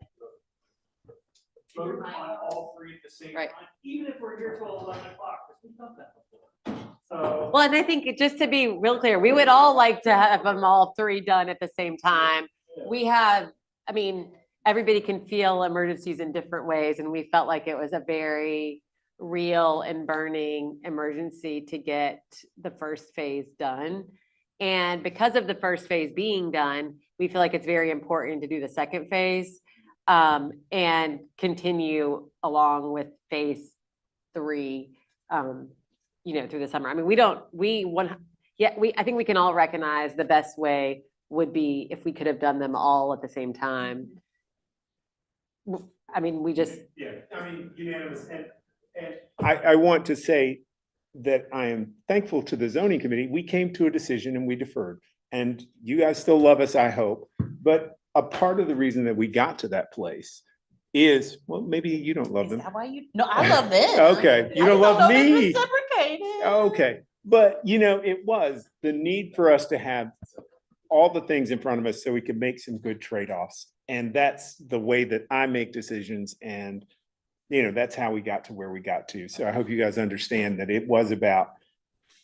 vote on all 3 at the same Right. time, even if we're here till 11 o'clock, because we've done that before. So. Well, and I think just to be real clear, we would all like to have them all 3 done at the same time. We have, I mean, everybody can feel emergencies in different ways, and we felt like it was a very real and burning emergency to get the first phase done. And because of the first phase being done, we feel like it's very important to do the second phase and continue along with phase 3, through the summer. I mean, I think we can all recognize the best way would be if we could have done them all at the same time. I mean, unanimous. And I want to say that I am thankful to the zoning committee. We came to a decision and we deferred. And you guys still love us, I hope. But a part of the reason that we got to that place is, well, maybe you don't love them. Is that why you? No, I love this. Okay, you don't love me. frustrated. Okay, but you know, it was the need for us to have all the things in front of us so we could make some good trade-offs. And that's the way that I make decisions. And, you know, that's how we got to where we got to. So I hope you guys understand that it was about,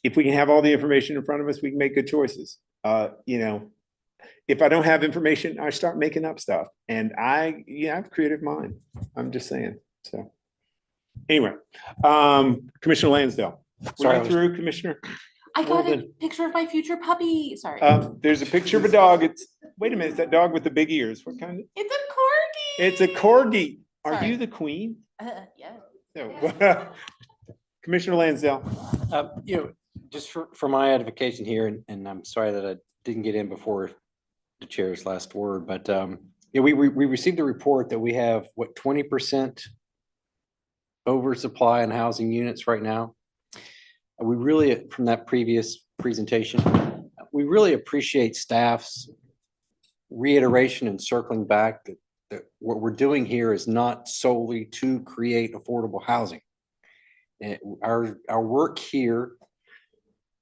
if we can have all the information in front of us, we can make good choices. You know, if I don't have information, I start making up stuff. And I have a creative mind. I'm just saying, so. Anyway, Commissioner Lansdale. Sorry, I Right was- through, Commissioner. I got a Morgan. picture of my future puppy. Sorry. There's a picture of a dog. Wait a minute, it's that dog with the big ears. What kind? It's a corgi. It's a corgi. Are Sorry. you the queen? Yeah. No. Commissioner Lansdale. You know, just for my edification here, and I'm sorry that I didn't get in before the chair's last word, but yeah, we received a report that we have, what, 20% oversupply in housing units right now. We really, from that previous presentation, we really appreciate staff's reiteration and circling back that what we're doing here is not solely to create affordable housing. Our work here,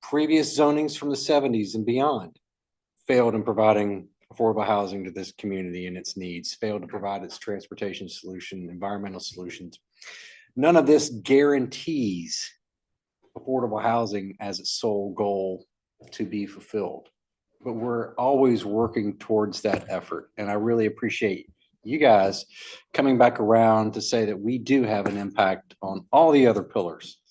previous zonings from the 70s and beyond, failed in providing affordable housing to this community and its needs, failed to provide its transportation solution, environmental solutions. None of this guarantees affordable housing as its sole goal to be fulfilled. But we're always working towards that effort. And I really appreciate you guys coming back around to say that we do have an impact on all the other pillars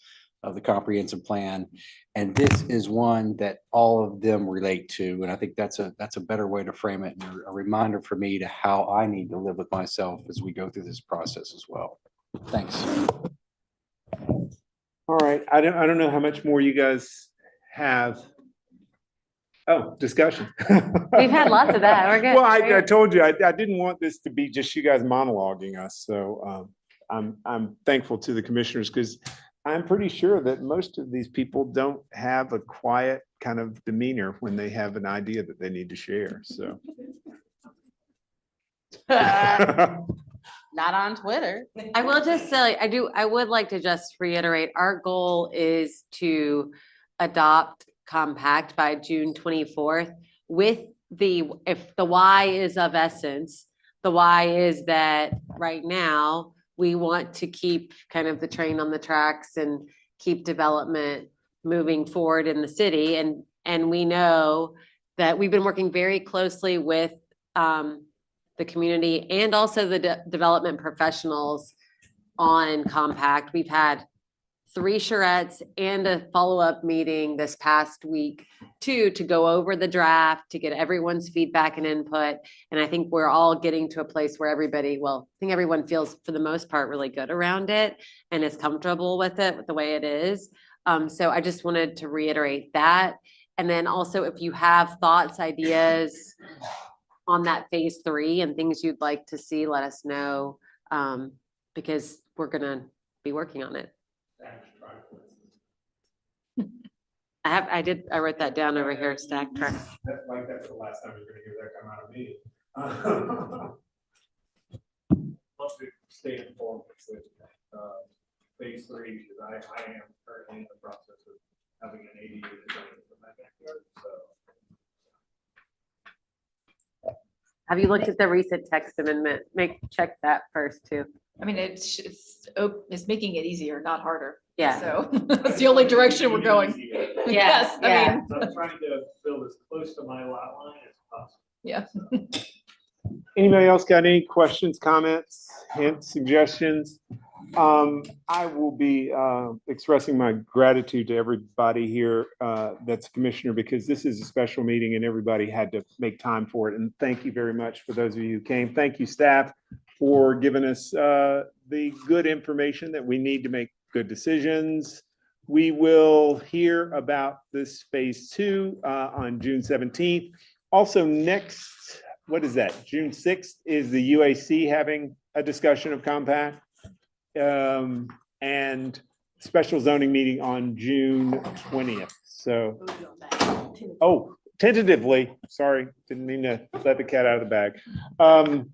of the comprehensive plan. And this is one that all of them relate to. And I think that's a better way to frame it, and a reminder for me to how I need to live with myself as we go through this process as well. Thanks. All right, I don't know how much more you guys have. Oh, discussion. We've had lots of that. We're good. Well, I told you, I didn't want this to be just you guys monologuing us. So I'm thankful to the commissioners, because I'm pretty sure that most of these people don't have a quiet kind of demeanor when they have an idea that they need to share, so. Not on Twitter. I will just say, I would like to just reiterate, our goal is to adopt compact by June 24th with if the why is of essence, the why is that right now we want to keep kind of the train on the tracks and keep development moving forward in the city. And we know that we've been working very closely with, the community and also the development professionals on compact. We've had 3 charrettes and a follow-up meeting this past week to go over the draft, to get everyone's feedback and input. And I think we're all getting to a place where I think everyone feels for the most part really good around it and is comfortable with it, with the way it is. So I just wanted to reiterate that. And then also, if you have thoughts, ideas on that phase 3 and things you'd like to see, let us know, because we're gonna be working on it. I wrote that down over here, stack track. That's the last time you're gonna hear that come out of me. Love to stay informed with phase 3, because I am currently in the process of having an ADU design in my backyard, so. Have you looked at the recent text amendment? Check that first too. I mean, it's making it easier, not harder. Yeah. So that's the only direction we're going. Yes, I yeah. mean, So I'm trying to build as close to my lot line as possible. yeah. Anybody else got any questions, comments, hints, suggestions? I will be expressing my gratitude to everybody here that's a commissioner, because this is a special meeting and everybody had to make time for it. And thank you very much for those of you who came. Thank you, staff, for giving us the good information that we need to make good decisions. We will hear about this phase 2 on June 17th. Also next, what is that? June 6th is the UAC having a discussion of compact. And special zoning meeting on June 20th. So, oh, tentatively, sorry, didn't mean to let the cat out of the bag. All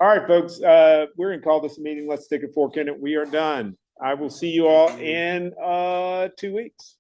right, folks, we're gonna call this a meeting. Let's stick a fork in it. We are done. I will see you all in 2 weeks.